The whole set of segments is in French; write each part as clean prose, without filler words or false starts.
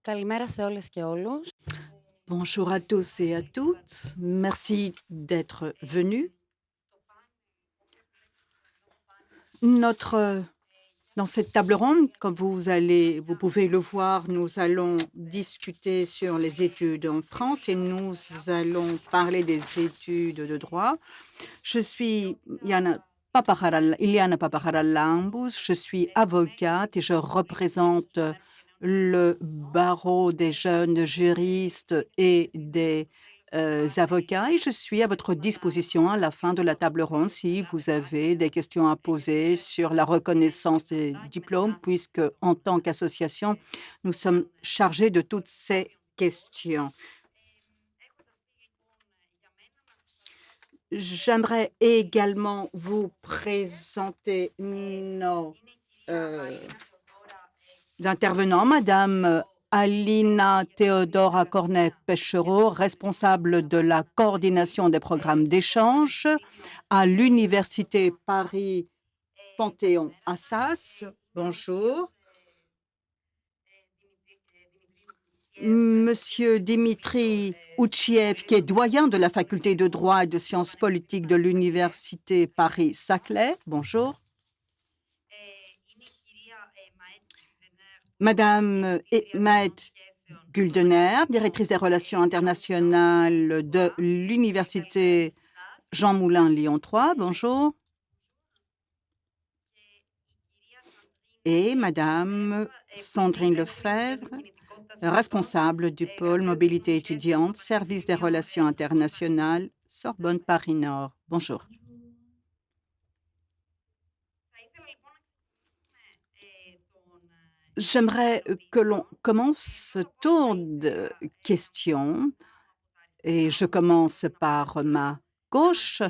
Καλημέρα σε όλες και όλους. Bonjour à tous et à toutes. Merci d'être venus. Notre, dans cette table ronde, comme vous pouvez le voir, nous allons discuter sur les études en France et nous allons parler des études de droit. Je suis Iliana Papaharalambous, je suis avocate et je représente le barreau des jeunes juristes et des avocats et je suis à votre disposition à la fin de la table ronde si vous avez des questions à poser sur la reconnaissance des diplômes, puisque en tant qu'association, nous sommes chargés de toutes ces questions. J'aimerais également vous présenter nos intervenants. Madame Alina Theodora Cornet-Peschereau, responsable de la coordination des programmes d'échange à l'Université Paris Panthéon-Assas. Bonjour. Monsieur Dimitri Outchiev, qui est doyen de la faculté de droit et de sciences politiques de l'Université Paris-Saclay. Bonjour. Madame Maët Guldener, directrice des relations internationales de l'Université Jean Moulin Lyon 3. Bonjour. Et Madame Sandrine Lefebvre, responsable du pôle mobilité étudiante, service des relations internationales, Sorbonne Paris-Nord. Bonjour. J'aimerais que l'on commence ce tour de questions et je commence par ma gauche.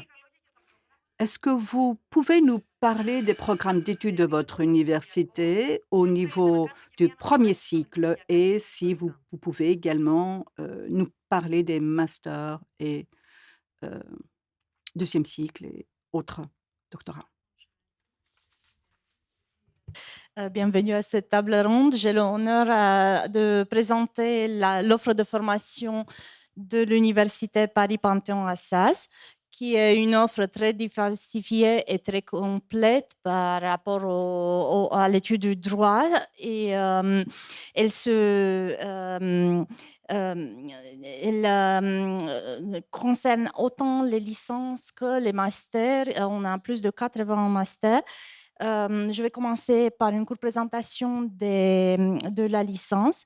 Est-ce que vous pouvez nous parler des programmes d'études de votre université au niveau du premier cycle et si vous pouvez également nous parler des masters et deuxième cycle et autres doctorats? Bienvenue à cette table ronde. J'ai l'honneur de présenter l'offre de formation de l'Université Paris-Panthéon-Assas, qui est une offre très diversifiée et très complète par rapport à l'étude du droit. Et elle concerne autant les licences que les masters. On a plus de 80 masters. Je vais commencer par une courte présentation de la licence.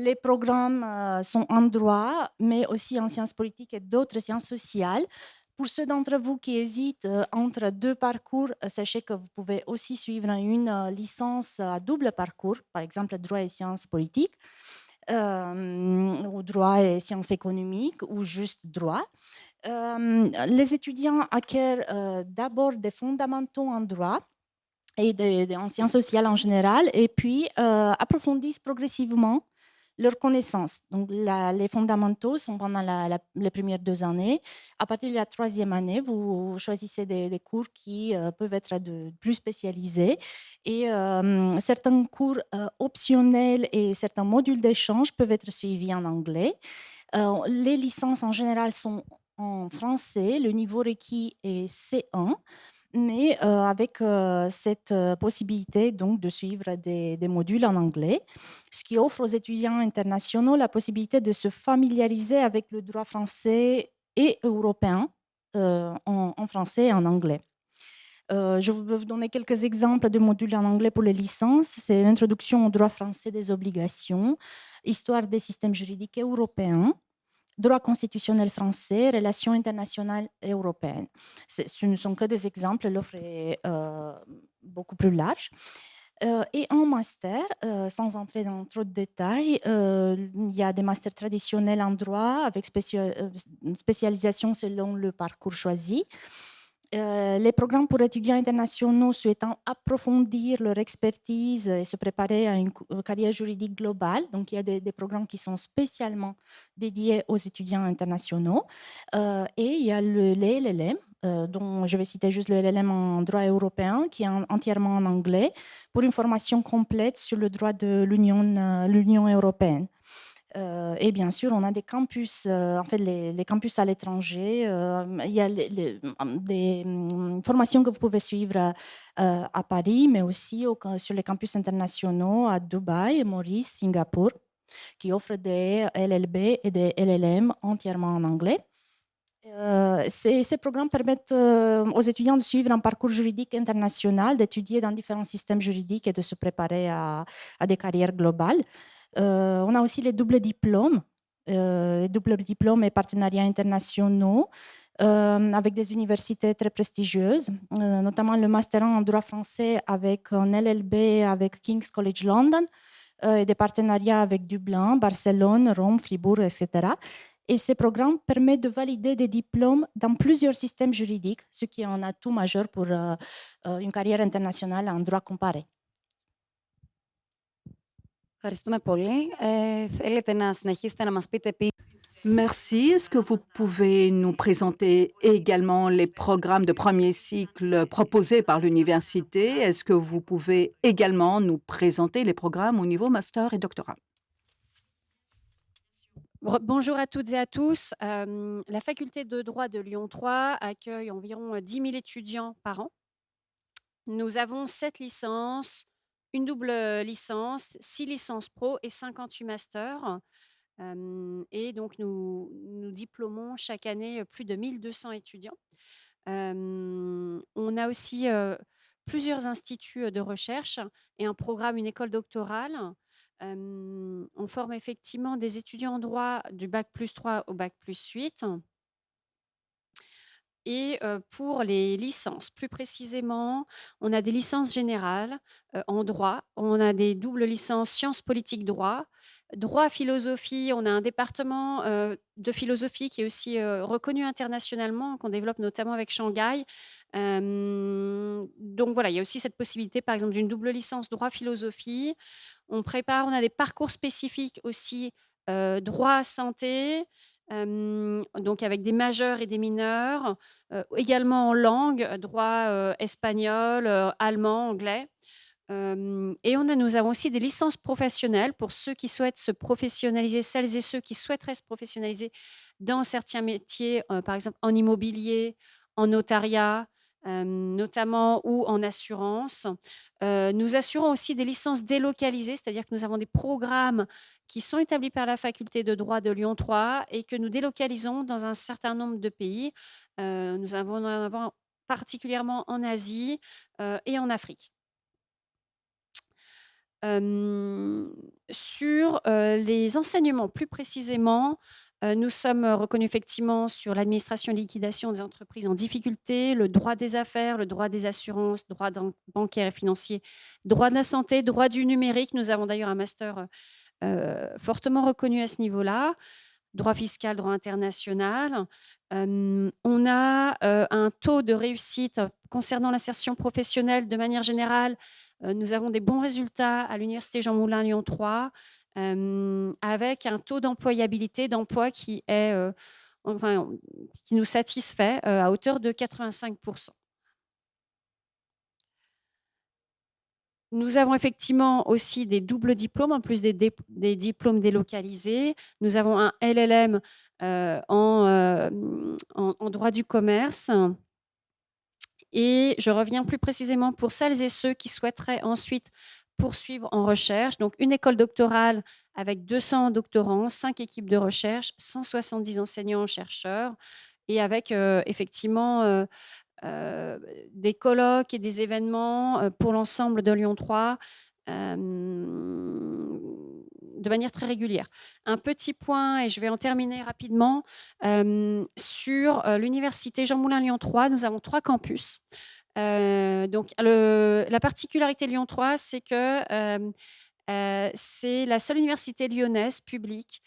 Les programmes sont en droit, mais aussi en sciences politiques et d'autres sciences sociales. Pour ceux d'entre vous qui hésitent entre deux parcours, sachez que vous pouvez aussi suivre une licence à double parcours, par exemple droit et sciences politiques, ou droit et sciences économiques, ou juste droit. Les étudiants acquièrent d'abord des fondamentaux en droit et en sciences sociales en général, et puis approfondissent progressivement leurs connaissances. Donc, les fondamentaux sont pendant les premières 2 années. À partir de la 3e année, vous choisissez des cours qui peuvent être plus spécialisés. Et certains cours optionnels et certains modules d'échange peuvent être suivis en anglais. Les licences, en général, sont en français. Le niveau requis est C1. Mais avec cette possibilité donc de suivre des modules en anglais, ce qui offre aux étudiants internationaux la possibilité de se familiariser avec le droit français et européen en français et en anglais. Je vais vous donner quelques exemples de modules en anglais pour les licences. C'est l'introduction au droit français des obligations, histoire des systèmes juridiques européens, droit constitutionnel français, relations internationales et européennes. Ce ne sont que des exemples, l'offre est beaucoup plus large. Et en master, sans entrer dans trop de détails, il y a des masters traditionnels en droit avec spécialisation selon le parcours choisi. Les programmes pour étudiants internationaux souhaitant approfondir leur expertise et se préparer à une carrière juridique globale. Donc, il y a des programmes qui sont spécialement dédiés aux étudiants internationaux. Et il y a les LLM, dont je vais citer juste le LLM en droit européen, qui est entièrement en anglais, pour une formation complète sur le droit de l'Union européenne. Et bien sûr, on a des campus, en fait, les campus à l'étranger. Il y a des formations que vous pouvez suivre à Paris, mais aussi sur les campus internationaux à Dubaï, Maurice, Singapour, qui offrent des LLB et des LLM entièrement en anglais. Ces programmes permettent aux étudiants de suivre un parcours juridique international, d'étudier dans différents systèmes juridiques et de se préparer à des carrières globales. On a aussi les doubles diplômes et partenariats internationaux avec des universités très prestigieuses, notamment le Master 1 en droit français avec un LLB avec King's College London et des partenariats avec Dublin, Barcelone, Rome, Fribourg, etc. Et ces programmes permettent de valider des diplômes dans plusieurs systèmes juridiques, ce qui est un atout majeur pour une carrière internationale en droit comparé. Ευχαριστούμε πολύ. Θέλετε να συνεχίσετε να μας πείτε επίσης Merci. Est-ce que vous pouvez nous présenter également les programmes de premier cycle proposés par l'université? Est-ce que vous pouvez également nous présenter les programmes au niveau master et doctorat? Bonjour à toutes et à tous. La faculté de droit de Lyon 3 accueille environ 10 000 étudiants par an. Nous avons 7 licences, une double licence, 6 licences pro et 58 masters. Et donc, nous diplômons chaque année plus de 1200 étudiants. On a aussi plusieurs instituts de recherche et un programme, une école doctorale. On forme effectivement des étudiants en droit du bac+3 au bac+8. Et pour les licences, plus précisément, on a des licences générales en droit, on a des doubles licences sciences politiques droit, droit philosophie, on a un département de philosophie qui est aussi reconnu internationalement, qu'on développe notamment avec Shanghai. Donc voilà, il y a aussi cette possibilité, par exemple, d'une double licence droit philosophie. On a des parcours spécifiques aussi, droit santé, donc avec des majeurs et des mineurs, également en langue, droit espagnol, allemand, anglais. Et nous avons aussi des licences professionnelles pour ceux qui souhaitent se professionnaliser, celles et ceux qui souhaiteraient se professionnaliser dans certains métiers, par exemple en immobilier, en notariat, notamment, ou en assurance. Nous assurons aussi des licences délocalisées, c'est-à-dire que nous avons des programmes qui sont établis par la faculté de droit de Lyon 3 et que nous délocalisons dans un certain nombre de pays. Nous en avons particulièrement en Asie et en Afrique. Sur les enseignements, plus précisément, nous sommes reconnus effectivement sur l'administration et liquidation des entreprises en difficulté, le droit des affaires, le droit des assurances, droit bancaire et financier, droit de la santé, droit du numérique. Nous avons d'ailleurs un master fortement reconnu à ce niveau-là, droit fiscal, droit international. On a un taux de réussite concernant l'insertion professionnelle de manière générale. Nous avons des bons résultats à l'Université Jean Moulin Lyon 3, avec un taux d'employabilité, d'emploi qui nous satisfait à hauteur de 85%. Nous avons effectivement aussi des doubles diplômes, en plus des diplômes délocalisés. Nous avons un LLM en droit du commerce. Et je reviens plus précisément pour celles et ceux qui souhaiteraient ensuite poursuivre en recherche. Donc, une école doctorale avec 200 doctorants, 5 équipes de recherche, 170 enseignants-chercheurs et avec effectivement des colloques et des événements pour l'ensemble de Lyon 3 de manière très régulière. Un petit point, et je vais en terminer rapidement, sur l'université Jean Moulin Lyon 3, nous avons 3 campus. Donc, la particularité de Lyon 3, c'est que c'est la seule université lyonnaise publique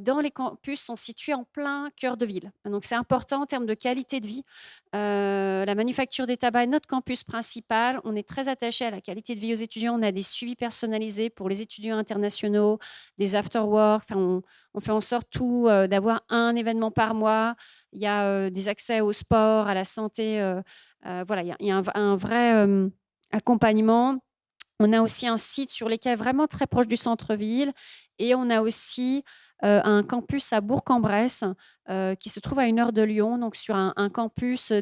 dont les campus sont situés en plein cœur de ville. Donc, c'est important en termes de qualité de vie. La manufacture des tabacs est notre campus principal. On est très attaché à la qualité de vie aux étudiants. On a des suivis personnalisés pour les étudiants internationaux, des after-work. On fait en sorte d'avoir un événement par mois il y a des accès au sport, à la santé. Voilà, il y a un vrai accompagnement. On a aussi un site sur les quais vraiment très proche du centre-ville et on a aussi un campus à Bourg-en-Bresse qui se trouve à 1 heure de Lyon, donc sur un campus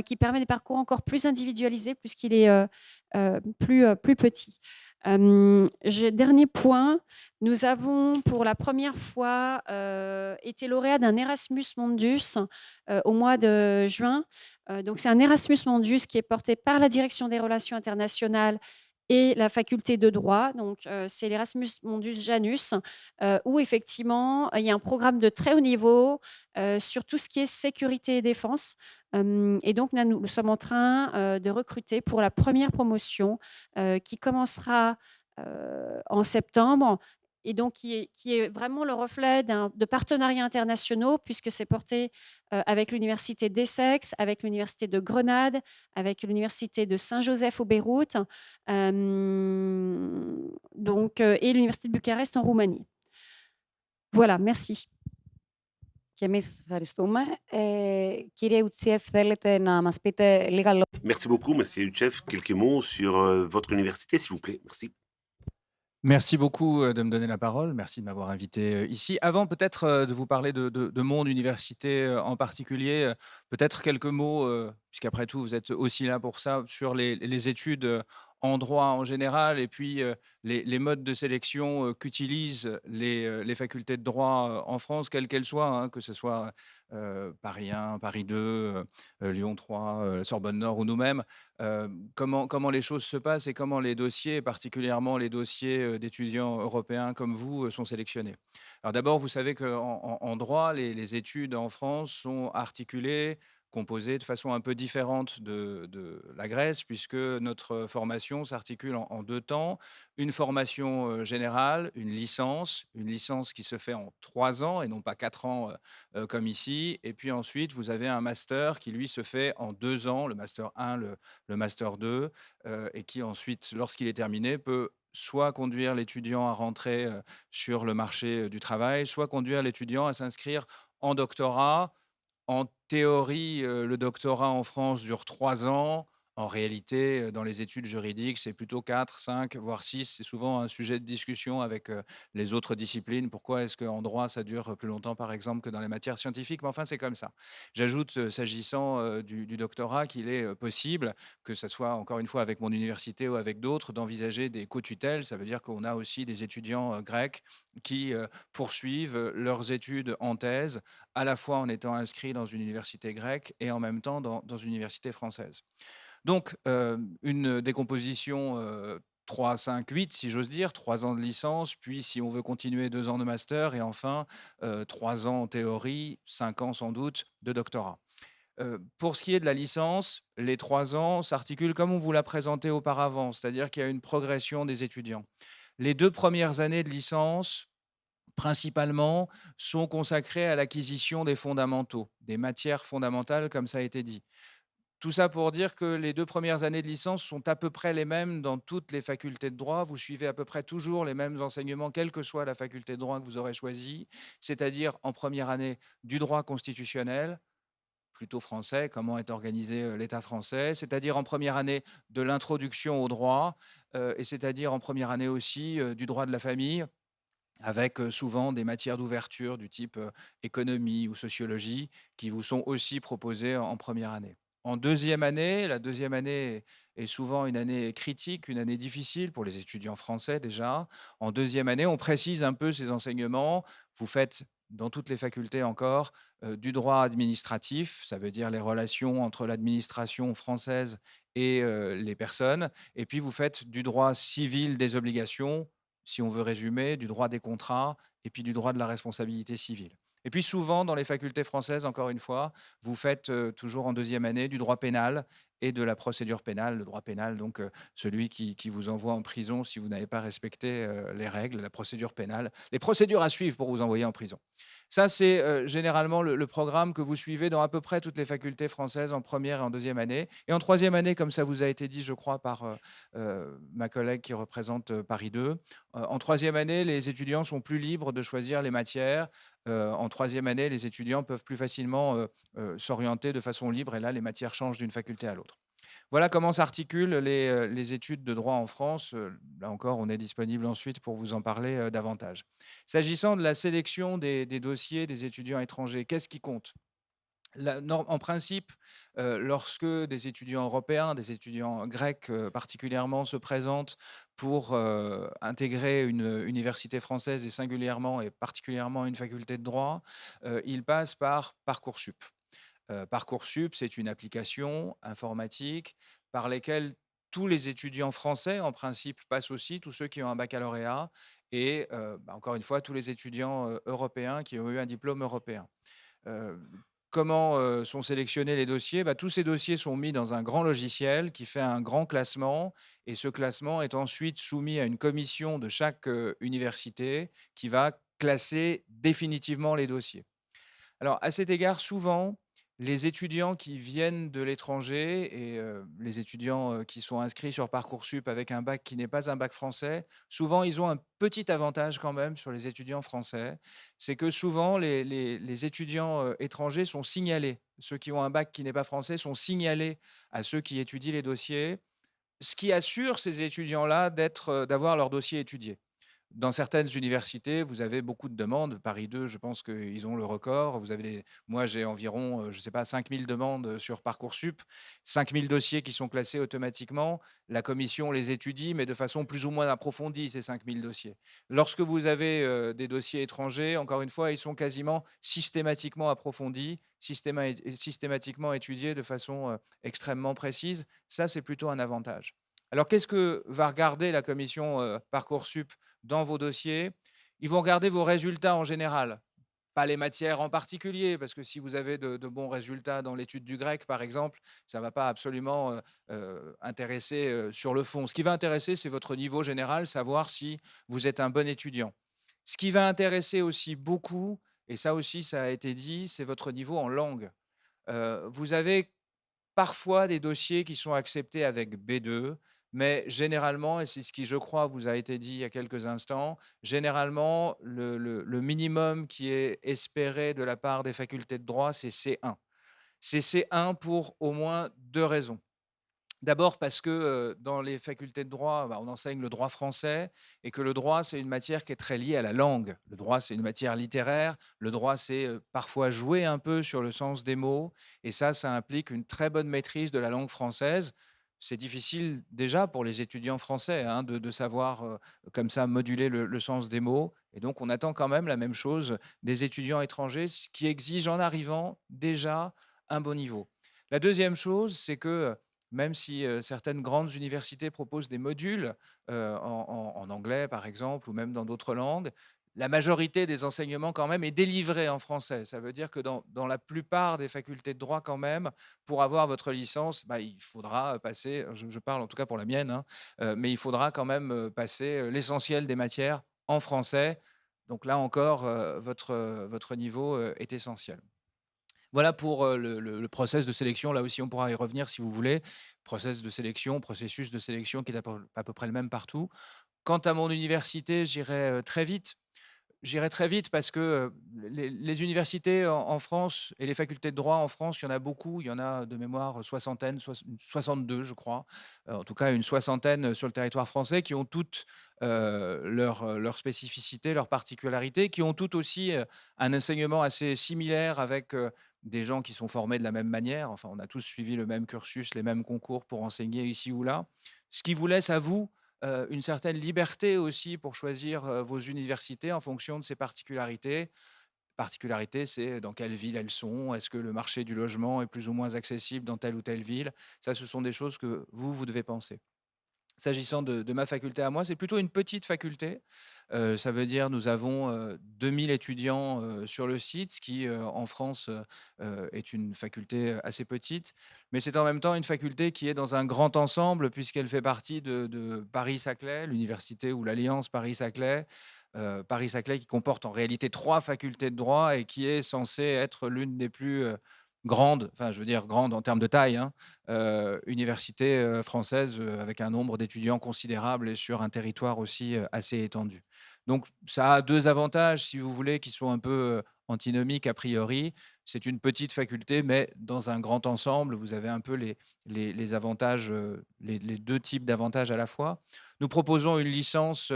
qui permet des parcours encore plus individualisés puisqu'il est plus petit. Dernier point, nous avons pour la première fois été lauréat d'un Erasmus Mundus au mois de juin. Donc, c'est un Erasmus Mundus qui est porté par la Direction des relations internationales et la faculté de droit. Donc, c'est l'Erasmus Mundus Janus, où effectivement, il y a un programme de très haut niveau sur tout ce qui est sécurité et défense. Et donc, nous sommes en train de recruter pour la première promotion qui commencera en septembre et donc qui est vraiment le reflet de partenariats internationaux puisque c'est porté avec l'université d'Essex, avec l'université de Grenade, avec l'université de Saint-Joseph au Beyrouth, et l'université de Bucarest en Roumanie. Voilà, merci. Και εμείς σας ευχαριστούμε. Κύριε Outsieff, θέλετε να μας πείτε λίγα λόγια? Merci beaucoup, Monsieur Utchev. Quelques mots sur votre université, s'il vous plaît. Merci. Merci beaucoup de me donner la parole. Merci de m'avoir invité ici. Avant peut-être de vous parler de mon université en particulier, peut-être quelques mots, puisqu'après tout vous êtes aussi là pour ça, sur les études en droit en général et puis les modes de sélection qu'utilisent les facultés de droit en France, quelles qu'elles soient, hein, que ce soit Paris 1, Paris 2, Lyon 3, la Sorbonne Nord ou nous-mêmes. Comment les choses se passent et comment les dossiers, particulièrement les dossiers d'étudiants européens comme vous, sont sélectionnés. Alors d'abord, vous savez qu'en droit, les études en France sont articulées, composées de façon un peu différente de la Grèce, puisque notre formation s'articule en 2 temps. Une formation générale, une licence qui se fait en 3 ans et non pas 4 ans comme ici. Et puis ensuite, vous avez un master qui, lui, se fait en 2 ans, le master 1, le master 2, et qui ensuite, lorsqu'il est terminé, peut soit conduire l'étudiant à rentrer sur le marché du travail, soit conduire l'étudiant à s'inscrire en doctorat. En théorie, le doctorat en France dure 3 ans. En réalité, dans les études juridiques, c'est plutôt 4, 5, voire 6. C'est souvent un sujet de discussion avec les autres disciplines. Pourquoi est-ce qu'en droit, ça dure plus longtemps, par exemple, que dans les matières scientifiques? Mais enfin, c'est comme ça. J'ajoute, s'agissant du doctorat, qu'il est possible, que ce soit encore une fois avec mon université ou avec d'autres, d'envisager des co-tutelles. Ça veut dire qu'on a aussi des étudiants grecs qui poursuivent leurs études en thèse, à la fois en étant inscrits dans une université grecque et en même temps dans une université française. Donc, une décomposition 3, 5, 8, si j'ose dire, 3 ans de licence, puis si on veut continuer 2 ans de master et enfin 3 ans en théorie, 5 ans sans doute de doctorat. Pour ce qui est de la licence, les 3 ans s'articulent comme on vous l'a présenté auparavant, c'est-à-dire qu'il y a une progression des étudiants. Les 2 premières années de licence, principalement, sont consacrées à l'acquisition des fondamentaux, des matières fondamentales, comme ça a été dit. Tout ça pour dire que les 2 premières années de licence sont à peu près les mêmes dans toutes les facultés de droit. Vous suivez à peu près toujours les mêmes enseignements, quelle que soit la faculté de droit que vous aurez choisie, c'est-à-dire en première année du droit constitutionnel, plutôt français, comment est organisé l'État français, c'est-à-dire en première année de l'introduction au droit, et c'est-à-dire en première année aussi du droit de la famille, avec souvent des matières d'ouverture du type économie ou sociologie qui vous sont aussi proposées en première année. En deuxième année, la deuxième année est souvent une année critique, une année difficile pour les étudiants français déjà. En deuxième année, on précise un peu ces enseignements. Vous faites, dans toutes les facultés encore, du droit administratif, ça veut dire les relations entre l'administration française et les personnes. Et puis, vous faites du droit civil des obligations, si on veut résumer, du droit des contrats et puis du droit de la responsabilité civile. Et puis souvent, dans les facultés françaises, encore une fois, vous faites toujours en deuxième année du droit pénal et de la procédure pénale, le droit pénal, donc celui qui vous envoie en prison si vous n'avez pas respecté les règles, la procédure pénale, les procédures à suivre pour vous envoyer en prison. Ça, c'est généralement le programme que vous suivez dans à peu près toutes les facultés françaises en première et en deuxième année. Et en troisième année, comme ça vous a été dit, je crois, par ma collègue qui représente Paris 2, en troisième année, les étudiants sont plus libres de choisir les matières. En troisième année, les étudiants peuvent plus facilement s'orienter de façon libre et là, les matières changent d'une faculté à l'autre. Voilà comment s'articulent les études de droit en France. Là encore, on est disponible ensuite pour vous en parler davantage. S'agissant de la sélection des dossiers des étudiants étrangers, qu'est-ce qui compte? En principe, lorsque des étudiants européens, des étudiants grecs particulièrement, se présentent pour intégrer une université française et singulièrement et particulièrement une faculté de droit, ils passent par Parcoursup. Parcoursup, c'est une application informatique par laquelle tous les étudiants français, en principe, passent aussi, tous ceux qui ont un baccalauréat et encore une fois, tous les étudiants européens qui ont eu un diplôme européen. Heu, Comment sont sélectionnés les dossiers? Tous ces dossiers sont mis dans un grand logiciel qui fait un grand classement et ce classement est ensuite soumis à une commission de chaque université qui va classer définitivement les dossiers. Alors, à cet égard, souvent, les étudiants qui viennent de l'étranger et les étudiants qui sont inscrits sur Parcoursup avec un bac qui n'est pas un bac français, souvent, ils ont un petit avantage quand même sur les étudiants français. C'est que souvent, les étudiants étrangers sont signalés. Ceux qui ont un bac qui n'est pas français sont signalés à ceux qui étudient les dossiers, ce qui assure ces étudiants-là d'avoir leur dossier étudié. Dans certaines universités, vous avez beaucoup de demandes. Paris 2, je pense qu'ils ont le record. Moi, j'ai environ, je ne sais pas, 5 000 demandes sur Parcoursup, 5 000 dossiers qui sont classés automatiquement. La commission les étudie, mais de façon plus ou moins approfondie, ces 5 000 dossiers. Lorsque vous avez des dossiers étrangers, encore une fois, ils sont quasiment systématiquement approfondis, systématiquement étudiés de façon extrêmement précise. Ça, c'est plutôt un avantage. Alors, qu'est-ce que va regarder la commission Parcoursup dans vos dossiers? Ils vont regarder vos résultats en général, pas les matières en particulier, parce que si vous avez de bons résultats dans l'étude du grec, par exemple, ça ne va pas absolument intéresser sur le fond. Ce qui va intéresser, c'est votre niveau général, savoir si vous êtes un bon étudiant. Ce qui va intéresser aussi beaucoup, et ça aussi, ça a été dit, c'est votre niveau en langue. Vous avez parfois des dossiers qui sont acceptés avec B2, mais généralement, et c'est ce qui, je crois, vous a été dit il y a quelques instants, généralement, le minimum qui est espéré de la part des facultés de droit, c'est C1. C'est C1 pour au moins 2 raisons. D'abord parce que, dans les facultés de droit, on enseigne le droit français et que le droit, c'est une matière qui est très liée à la langue. Le droit, c'est une matière littéraire. Le droit, c'est, parfois jouer un peu sur le sens des mots et ça implique une très bonne maîtrise de la langue française. C'est difficile déjà pour les étudiants français, hein, de savoir, comme ça moduler le sens des mots et donc on attend quand même la même chose des étudiants étrangers, ce qui exige en arrivant déjà un bon niveau. La deuxième chose, c'est que, même si certaines grandes universités proposent des modules en anglais, par exemple, ou même dans d'autres langues, la majorité des enseignements, quand même, est délivrée en français. Ça veut dire que dans la plupart des facultés de droit, quand même, pour avoir votre licence, il faudra passer, je parle en tout cas pour la mienne, hein, mais il faudra quand même passer l'essentiel des matières en français. Donc là encore, votre niveau est essentiel. Voilà pour le process de sélection. Là aussi, on pourra y revenir si vous voulez. Processus de sélection qui est à peu près le même partout. Quant à mon université, j'irai très vite. J'irai très vite parce que les universités en France et les facultés de droit en France, il y en a beaucoup. Il y en a de mémoire soixantaine, 62, je crois. En tout cas, une soixantaine sur le territoire français qui ont toutes leurs spécificités, leurs particularités, qui ont toutes aussi un enseignement assez similaire avec des gens qui sont formés de la même manière. Enfin, on a tous suivi le même cursus, les mêmes concours pour enseigner ici ou là. Ce qui vous laisse à vous une certaine liberté aussi pour choisir vos universités en fonction de ces particularités. Particularités, c'est dans quelle ville elles sont, est-ce que le marché du logement est plus ou moins accessible dans telle ou telle ville. Ça, ce sont des choses que vous devez penser. S'agissant de ma faculté à moi, c'est plutôt une petite faculté. Ça veut dire nous avons 2000 étudiants sur le site, ce qui en France est une faculté assez petite. Mais c'est en même temps une faculté qui est dans un grand ensemble, puisqu'elle fait partie de Paris-Saclay, l'université ou l'Alliance Paris-Saclay. Paris-Saclay qui comporte en réalité 3 facultés de droit et qui est censée être l'une des plus grandes, enfin je veux dire grande en termes de taille, hein, université française avec un nombre d'étudiants considérable et sur un territoire aussi assez étendu. Donc ça a 2 avantages, si vous voulez, qui sont un peu antinomiques a priori. C'est une petite faculté, mais dans un grand ensemble, vous avez un peu les avantages, les 2 types d'avantages à la fois. Nous proposons une licence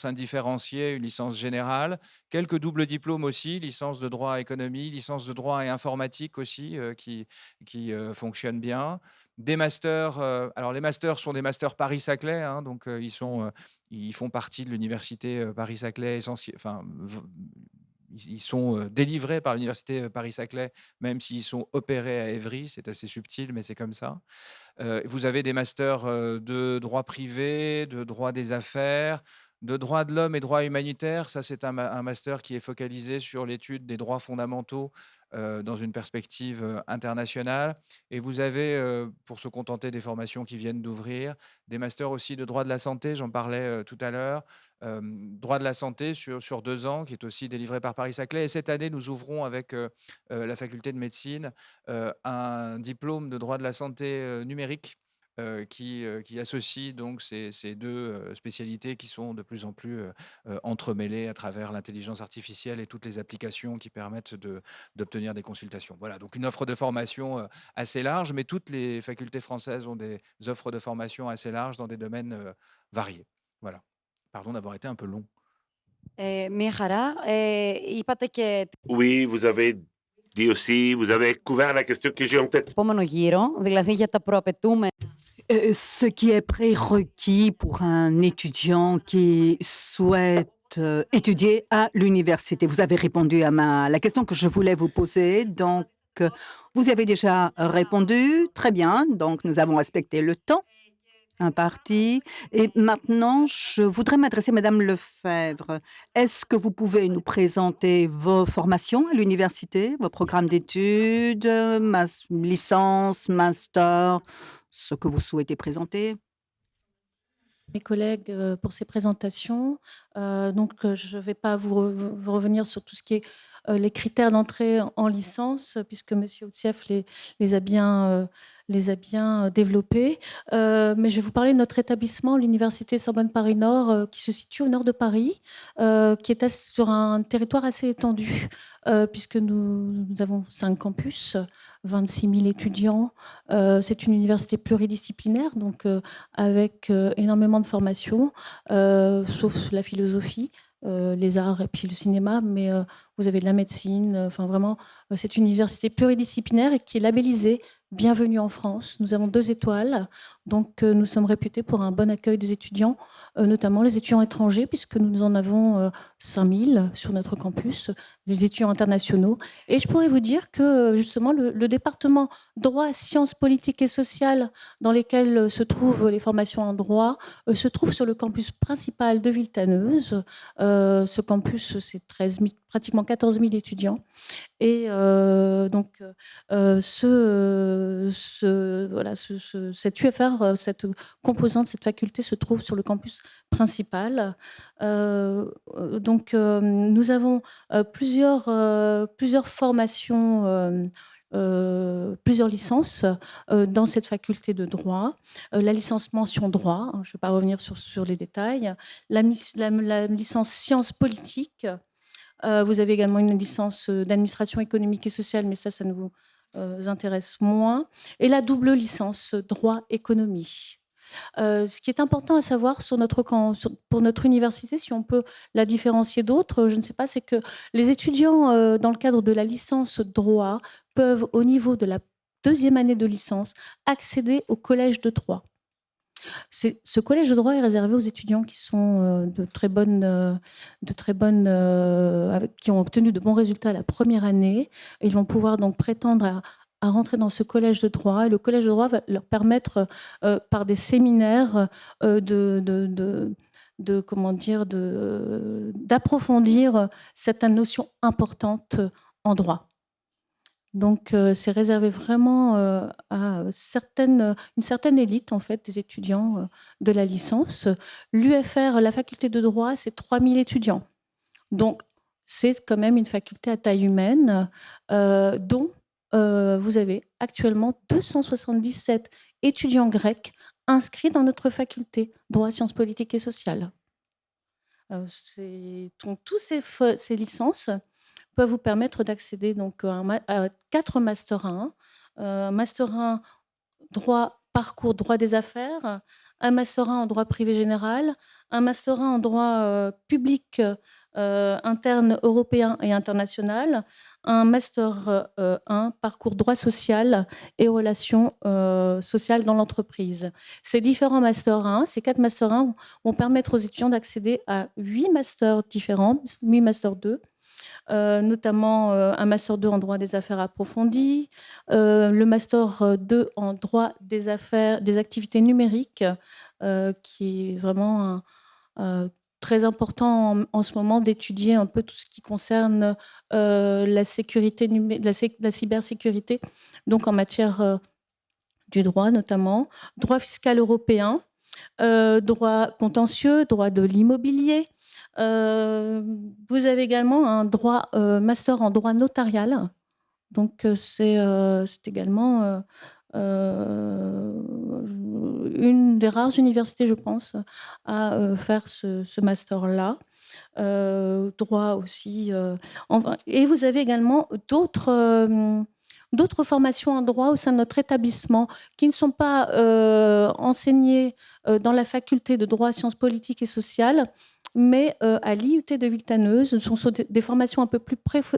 indifférenciée, une licence générale, quelques doubles diplômes aussi, licence de droit et économie, licence de droit et informatique aussi, qui fonctionnent bien. Des masters, alors les masters sont des masters Paris-Saclay, hein, donc ils font partie de l'université Paris-Saclay enfin, ils sont délivrés par l'université Paris-Saclay, même s'ils sont opérés à Évry. C'est assez subtil, mais c'est comme ça. Vous avez des masters de droit privé, de droit des affaires, de droit de l'homme et droit humanitaire. Ça, c'est un master qui est focalisé sur l'étude des droits fondamentaux dans une perspective internationale. Et vous avez, pour se contenter des formations qui viennent d'ouvrir, des masters aussi de droit de la santé, j'en parlais tout à l'heure. Droit de la santé sur 2 ans, qui est aussi délivré par Paris-Saclay. Et cette année, nous ouvrons avec la faculté de médecine un diplôme de droit de la santé numérique qui associe donc ces 2 spécialités qui sont de plus en plus entremêlées à travers l'intelligence artificielle et toutes les applications qui permettent d'obtenir des consultations. Voilà, donc une offre de formation assez large, mais toutes les facultés françaises ont des offres de formation assez larges dans des domaines variés. Voilà. Pardon d'avoir été un peu long. Μία χαρά. Είπατε και Oui, vous avez dit aussi, vous avez couvert la question que j'ai en tête. επόμενο γύρο, δηλαδή για τα προαπαιτούμενα. Ce qui est prérequis pour un étudiant qui souhaite étudier à l'université. Vous avez répondu à la question que je voulais vous poser. Donc, vous avez déjà répondu. Très bien. Donc, nous avons respecté le temps imparti. Et maintenant, je voudrais m'adresser à Madame Lefebvre. Est-ce que vous pouvez nous présenter vos formations à l'université, vos programmes d'études, licence, master, ce que vous souhaitez présenter? Mes collègues pour ces présentations. Je ne vais pas vous revenir sur tout ce qui est les critères d'entrée en licence, puisque M. Outsief les a bien développés. Mais je vais vous parler de notre établissement, l'Université Sorbonne Paris Nord, qui se situe au nord de Paris, qui est sur un territoire assez étendu, puisque nous avons 5 campus, 26 000 étudiants. C'est une université pluridisciplinaire, donc avec énormément de formations, sauf la philosophie, les arts et puis le cinéma, mais vous avez de la médecine, enfin vraiment, c'est une université pluridisciplinaire et qui est labellisée Bienvenue en France. Nous avons 2 étoiles, donc nous sommes réputés pour un bon accueil des étudiants, notamment les étudiants étrangers, puisque nous en avons 5000 sur notre campus, les étudiants internationaux. Et je pourrais vous dire que justement le département droit, sciences politiques et sociales, dans lesquels se trouvent les formations en droit, se trouve sur le campus principal de Villetaneuse. Ce campus, c'est pratiquement 14 000 étudiants. Et cette UFR, cette composante, cette faculté se trouve sur le campus principal. Nous avons plusieurs formations, plusieurs licences dans cette faculté de droit. La licence mention droit, hein, je ne vais pas revenir sur les détails. La licence sciences politiques. Vous avez également une licence d'administration économique et sociale, mais ça nous intéresse moins. Et la double licence droit-économie. Ce qui est important à savoir pour notre université, si on peut la différencier d'autres, je ne sais pas, c'est que les étudiants, dans le cadre de la licence droit, peuvent, au niveau de la 2e année de licence, accéder au collège de droit. Ce collège de droit est réservé aux étudiants qui sont qui ont obtenu de bons résultats la première année. Ils vont pouvoir donc prétendre à rentrer dans ce collège de droit. Et le collège de droit va leur permettre, par des séminaires, d'approfondir certaines notions importantes en droit. Donc, c'est réservé vraiment à une certaine élite, en fait, des étudiants de la licence. L'UFR, la faculté de droit, c'est 3000 étudiants. Donc, c'est quand même une faculté à taille humaine, dont vous avez actuellement 277 étudiants grecs inscrits dans notre faculté, droit, sciences politiques et sociales. Donc, tous ces licences peuvent vous permettre d'accéder donc à 4 Master 1. Master 1 droit parcours droit des affaires, un Master 1 en droit privé général, un Master 1 en droit public interne européen et international, un Master 1 parcours droit social et relations sociales dans l'entreprise. Ces différents Master 1, ces 4 Master 1 vont permettre aux étudiants d'accéder à 8 Masters différents, 8 Master 2, notamment un Master 2 en droit des affaires approfondi, le Master 2 en droit des affaires, des activités numériques, qui est vraiment très important en ce moment d'étudier un peu tout ce qui concerne la sécurité la cybersécurité, donc en matière du droit notamment, droit fiscal européen, droit contentieux, droit de l'immobilier. Vous avez également un master en droit notarial. Donc, c'est également une des rares universités, je pense, à faire ce master-là. Droit aussi. Et vous avez également d'autres formations en droit au sein de notre établissement qui ne sont pas enseignées dans la faculté de droit, sciences politiques et sociales, mais à l'IUT de Villetaneuse. Ce sont des formations un peu plus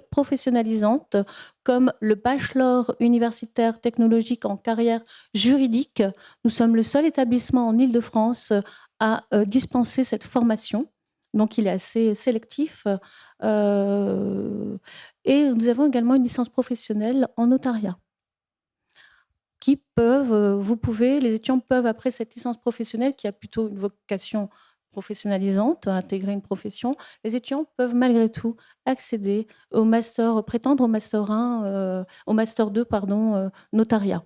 professionnalisantes, comme le bachelor universitaire technologique en carrière juridique. Nous sommes le seul établissement en Île-de-France à dispenser cette formation. Donc, il est assez sélectif. Et nous avons également une licence professionnelle en notariat qui les étudiants peuvent, après cette licence professionnelle qui a plutôt une vocation professionnalisante, intégrer une profession, les étudiants peuvent malgré tout accéder au master, prétendre au master 1, au master 2, pardon, notariat.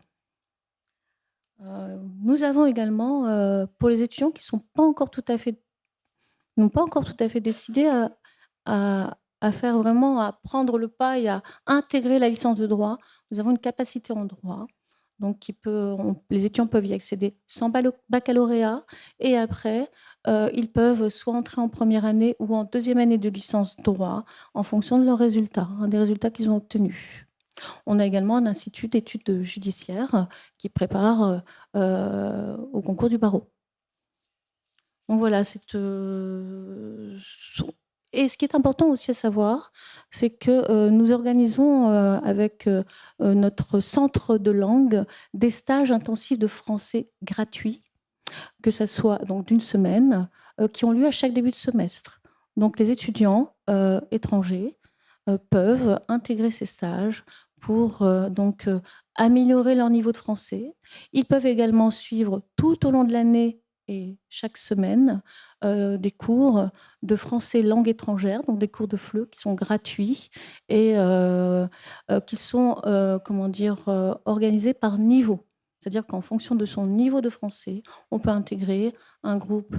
Nous avons également, pour les étudiants qui n'ont pas encore tout à fait décidé à faire vraiment, à prendre le pas et à intégrer la licence de droit, nous avons une capacité en droit. Donc, les étudiants peuvent y accéder sans baccalauréat. Et après, ils peuvent soit entrer en première année ou en deuxième année de licence droit en fonction de leurs résultats, des résultats qu'ils ont obtenus. On a également un institut d'études judiciaires qui prépare au concours du barreau. Donc voilà, et ce qui est important aussi à savoir, c'est que nous organisons avec notre centre de langue des stages intensifs de français gratuits, que ce soit donc d'une semaine, qui ont lieu à chaque début de semestre. Donc les étudiants étrangers peuvent intégrer ces stages pour améliorer leur niveau de français. Ils peuvent également suivre tout au long de l'année et chaque semaine des cours de français langue étrangère, donc des cours de FLE qui sont gratuits et qui sont organisés par niveau. C'est-à-dire qu'en fonction de son niveau de français, on peut intégrer un groupe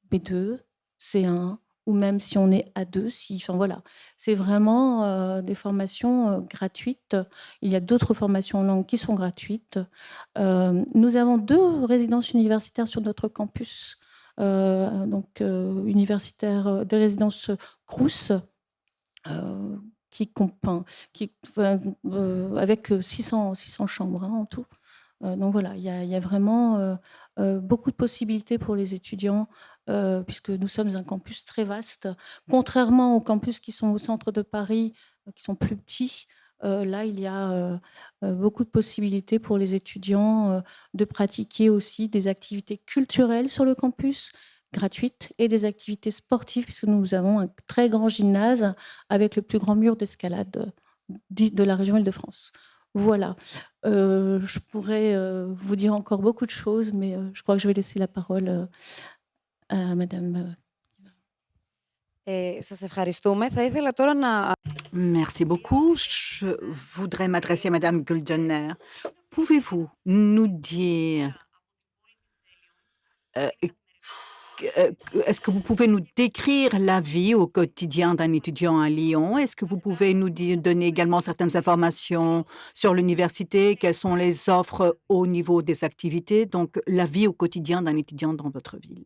B2, C1, ou même si on est A2, enfin voilà. C'est vraiment des formations gratuites. Il y a d'autres formations en langue qui sont gratuites. Nous avons 2 résidences universitaires sur notre campus, universitaire, des résidences Crous, avec 600 chambres en tout. Donc voilà, il y a vraiment beaucoup de possibilités pour les étudiants, puisque nous sommes un campus très vaste. Contrairement aux campus qui sont au centre de Paris, qui sont plus petits, là, il y a beaucoup de possibilités pour les étudiants de pratiquer aussi des activités culturelles sur le campus, gratuites, et des activités sportives, puisque nous avons un très grand gymnase avec le plus grand mur d'escalade de la région Île-de-France. Voilà. Je pourrais, vous dire encore beaucoup de choses, mais je crois que je vais laisser la parole, à madame, Σας ευχαριστούμε. Θα ήθελα τώρα να Merci beaucoup. Je voudrais m'adresser à Madame Guldener. Pouvez-vous nous dire, euh, est-ce que vous pouvez nous décrire la vie au quotidien d'un étudiant à Lyon? Est-ce que vous pouvez nous donner également certaines informations sur l'université? Quelles sont les offres au niveau des activités? Donc, la vie au quotidien d'un étudiant dans votre ville.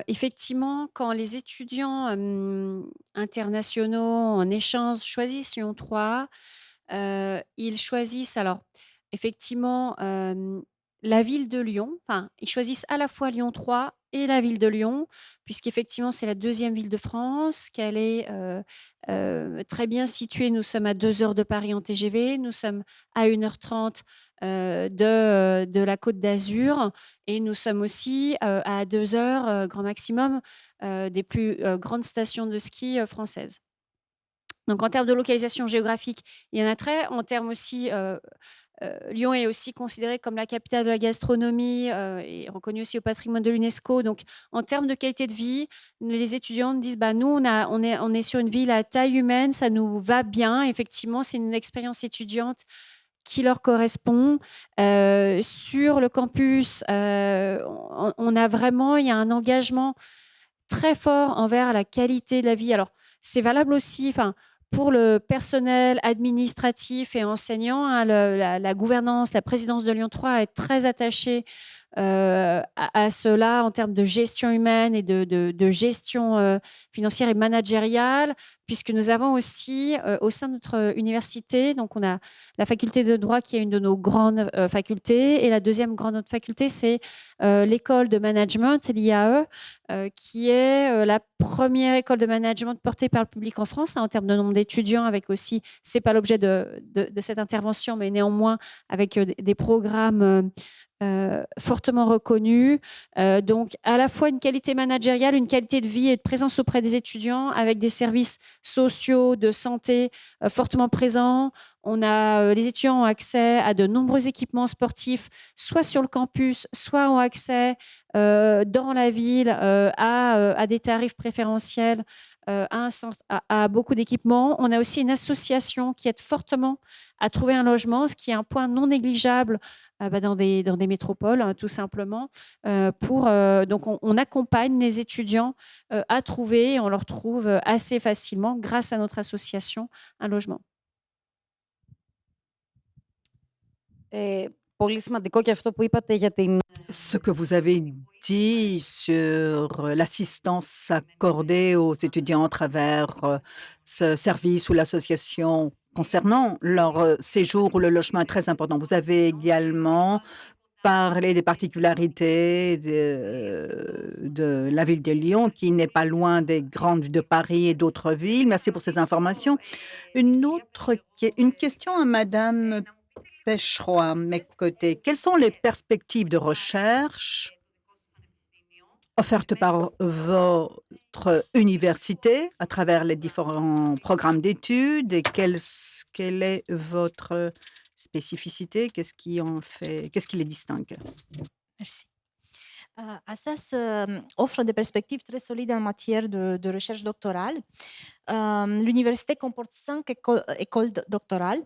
Effectivement, quand les étudiants internationaux en échange choisissent Lyon 3, ils choisissent alors effectivement la ville de Lyon. Enfin, ils choisissent à la fois Lyon 3 et la ville de Lyon, puisqu'effectivement c'est la deuxième ville de France, qu'elle est très bien située. Nous sommes à 2 heures de Paris en TGV, nous sommes à 1h30 de la Côte d'Azur, et nous sommes aussi à 2 heures, grand maximum, des plus grandes stations de ski françaises. Donc en termes de localisation géographique, il y en a très. En termes aussi, Lyon est aussi considérée comme la capitale de la gastronomie et reconnue aussi au patrimoine de l'UNESCO. Donc en termes de qualité de vie, les étudiants disent bah, nous, on est sur une ville à taille humaine, ça nous va bien. Effectivement, c'est une expérience étudiante qui leur correspond. Sur le campus, on a vraiment, il y a un engagement très fort envers la qualité de la vie. Alors, c'est valable aussi pour le personnel administratif et enseignant. Hein, la gouvernance, la présidence de Lyon 3 est très attachée à cela en termes de gestion humaine et de gestion financière et managériale, puisque nous avons aussi au sein de notre université, donc on a la faculté de droit qui est une de nos grandes facultés, et la deuxième grande faculté, c'est l'école de management, l'IAE, qui est la première école de management portée par le public en France, hein, en termes de nombre d'étudiants, avec aussi, c'est pas l'objet de cette intervention, mais néanmoins avec des programmes fortement reconnus. Donc, à la fois une qualité managériale, une qualité de vie et de présence auprès des étudiants, avec des services sociaux, de santé fortement présents. Les étudiants ont accès à de nombreux équipements sportifs, soit sur le campus, soit ont accès dans la ville à des tarifs préférentiels, à beaucoup d'équipements. On a aussi une association qui aide fortement à trouver un logement, ce qui est un point non négligeable dans des métropoles, hein, tout simplement. Donc, on accompagne les étudiants à trouver, et on leur trouve assez facilement, grâce à notre association, un logement. Πολύ σημαντικό και αυτό που είπατε για την Ce que vous avez dit sur l'assistance accordée aux étudiants à travers ce service ou l'association concernant leur séjour ou le logement est très important. Vous avez également parlé des particularités de la ville de Lyon, qui n'est pas loin des grandes villes de Paris et d'autres villes. Merci pour ces informations. Une question à Madame Pécheroy, à mes côtés. Quelles sont les perspectives de recherche offertes par votre université à travers les différents programmes d'études, et quelle est votre spécificité? Qu'est-ce qui les distingue? Merci. Assas offre des perspectives très solides en matière de recherche doctorale. L'université comporte 5 écoles doctorales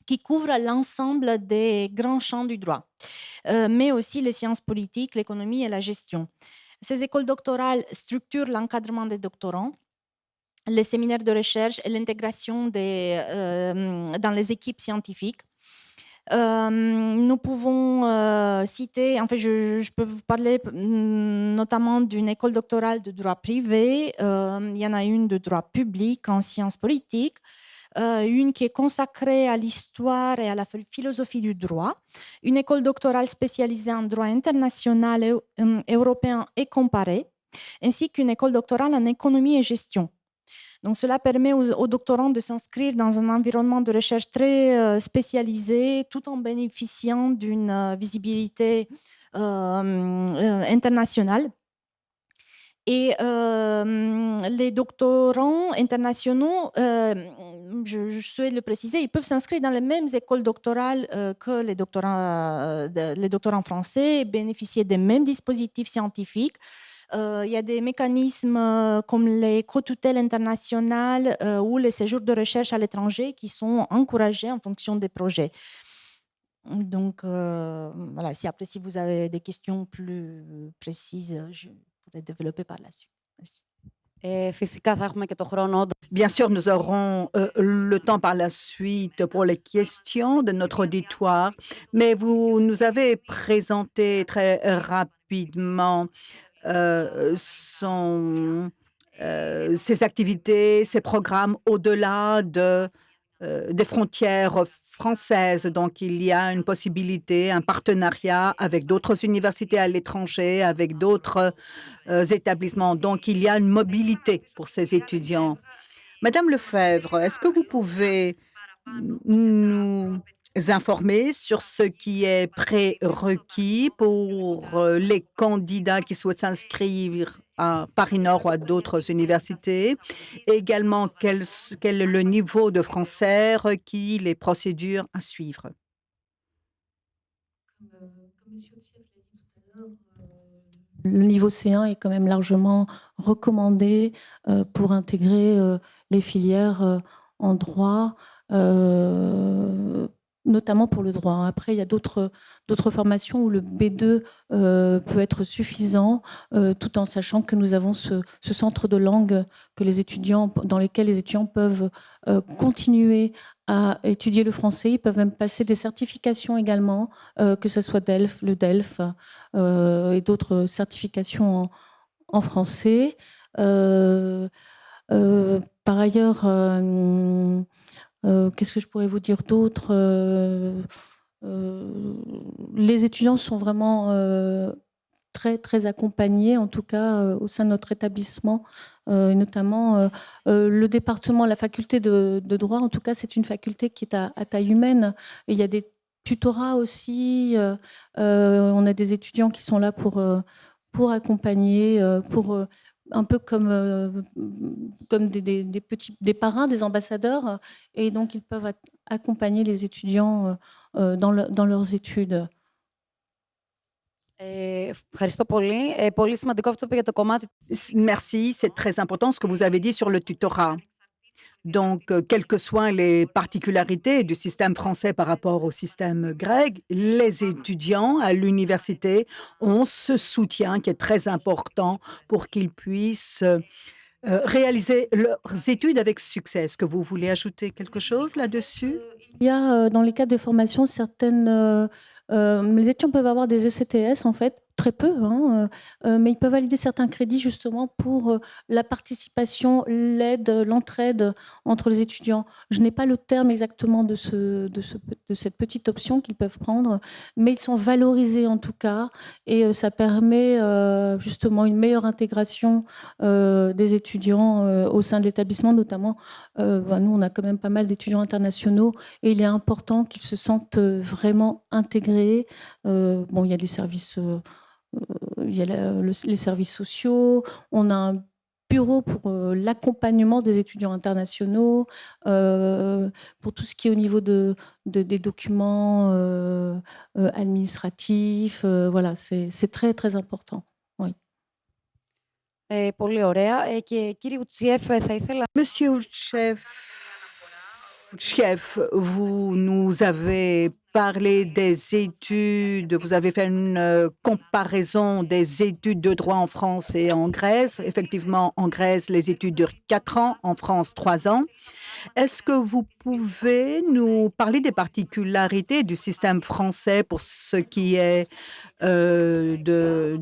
qui couvrent l'ensemble des grands champs du droit, mais aussi les sciences politiques, l'économie et la gestion. Ces écoles doctorales structurent l'encadrement des doctorants, les séminaires de recherche et l'intégration dans les équipes scientifiques. Nous pouvons citer, je peux vous parler notamment d'une école doctorale de droit privé. Il y en a une de droit public en sciences politiques, une qui est consacrée à l'histoire et à la philosophie du droit, une école doctorale spécialisée en droit international européen et comparé, ainsi qu'une école doctorale en économie et gestion. Donc, cela permet aux doctorants de s'inscrire dans un environnement de recherche très spécialisé, tout en bénéficiant d'une visibilité internationale. Et les doctorants internationaux, je souhaite le préciser, ils peuvent s'inscrire dans les mêmes écoles doctorales que les doctorants français, bénéficier des mêmes dispositifs scientifiques. Il y a des mécanismes comme les co-tutelles internationales ou les séjours de recherche à l'étranger qui sont encouragés en fonction des projets. Donc, voilà, si vous avez des questions plus précises, je pourrais développer par la suite. Merci. Φυσικά θα έχουμε και το χρόνο όντως. Bien sûr, nous aurons le temps par la suite pour les questions de notre auditoire, mais vous nous avez présenté très rapidement ces activités, ces programmes au-delà des frontières françaises. Donc, il y a une possibilité, un partenariat avec d'autres universités à l'étranger, avec d'autres établissements. Donc, il y a une mobilité pour ces étudiants. Madame Lefebvre, est-ce que vous pouvez nous informer sur ce qui est prérequis pour les candidats qui souhaitent s'inscrire à Paris-Nord ou à d'autres universités? Également, quel est le niveau de français requis, les procédures à suivre? Le niveau C1 est quand même largement recommandé pour intégrer les filières en droit, notamment pour le droit, hein. Après, il y a d'autres formations où le B2 peut être suffisant, tout en sachant que nous avons ce centre de langue dans lequel les étudiants peuvent continuer à étudier le français. Ils peuvent même passer des certifications également, que ce soit le DELF et d'autres certifications en français. Par ailleurs, qu'est-ce que je pourrais vous dire d'autre? Les étudiants sont vraiment très, très accompagnés, en tout cas au sein de notre établissement, et notamment le département, la faculté de droit. En tout cas, c'est une faculté qui est à taille humaine. Et il y a des tutorats aussi. On a des étudiants qui sont là pour accompagner, un peu comme des parrains, des ambassadeurs, et donc ils peuvent accompagner les étudiants dans leurs études. Ευχαριστώ πολύ. Πολύ σημαντικό αυτό που για το κομμάτι. Merci, c'est très important ce que vous avez dit sur le tutorat. Donc, quelles que soient les particularités du système français par rapport au système grec, les étudiants à l'université ont ce soutien qui est très important pour qu'ils puissent réaliser leurs études avec succès. Est-ce que vous voulez ajouter quelque chose là-dessus? Il y a dans les cas des formations les étudiants peuvent avoir des ECTS en fait, très peu, hein, mais ils peuvent valider certains crédits justement pour la participation, l'aide, l'entraide entre les étudiants. Je n'ai pas le terme exactement de cette petite option qu'ils peuvent prendre, mais ils sont valorisés en tout cas, et ça permet justement une meilleure intégration des étudiants au sein de l'établissement, notamment. Nous, on a quand même pas mal d'étudiants internationaux, et il est important qu'ils se sentent vraiment intégrés. Il y a les services, il y a les services sociaux. On a un bureau pour l'accompagnement des étudiants internationaux, pour tout ce qui est au niveau des documents administratifs. Voilà, c'est très, très important. Oui. Πολύ ωραία. Και κύριε Ουτσιέφ, θα ήθελα... Monsieur Chef, vous nous avez parlé des études, vous avez fait une comparaison des études de droit en France et en Grèce. Effectivement, en Grèce, les études durent 4 ans, en France, 3 ans. Est-ce que vous pouvez nous parler des particularités du système français pour ce qui est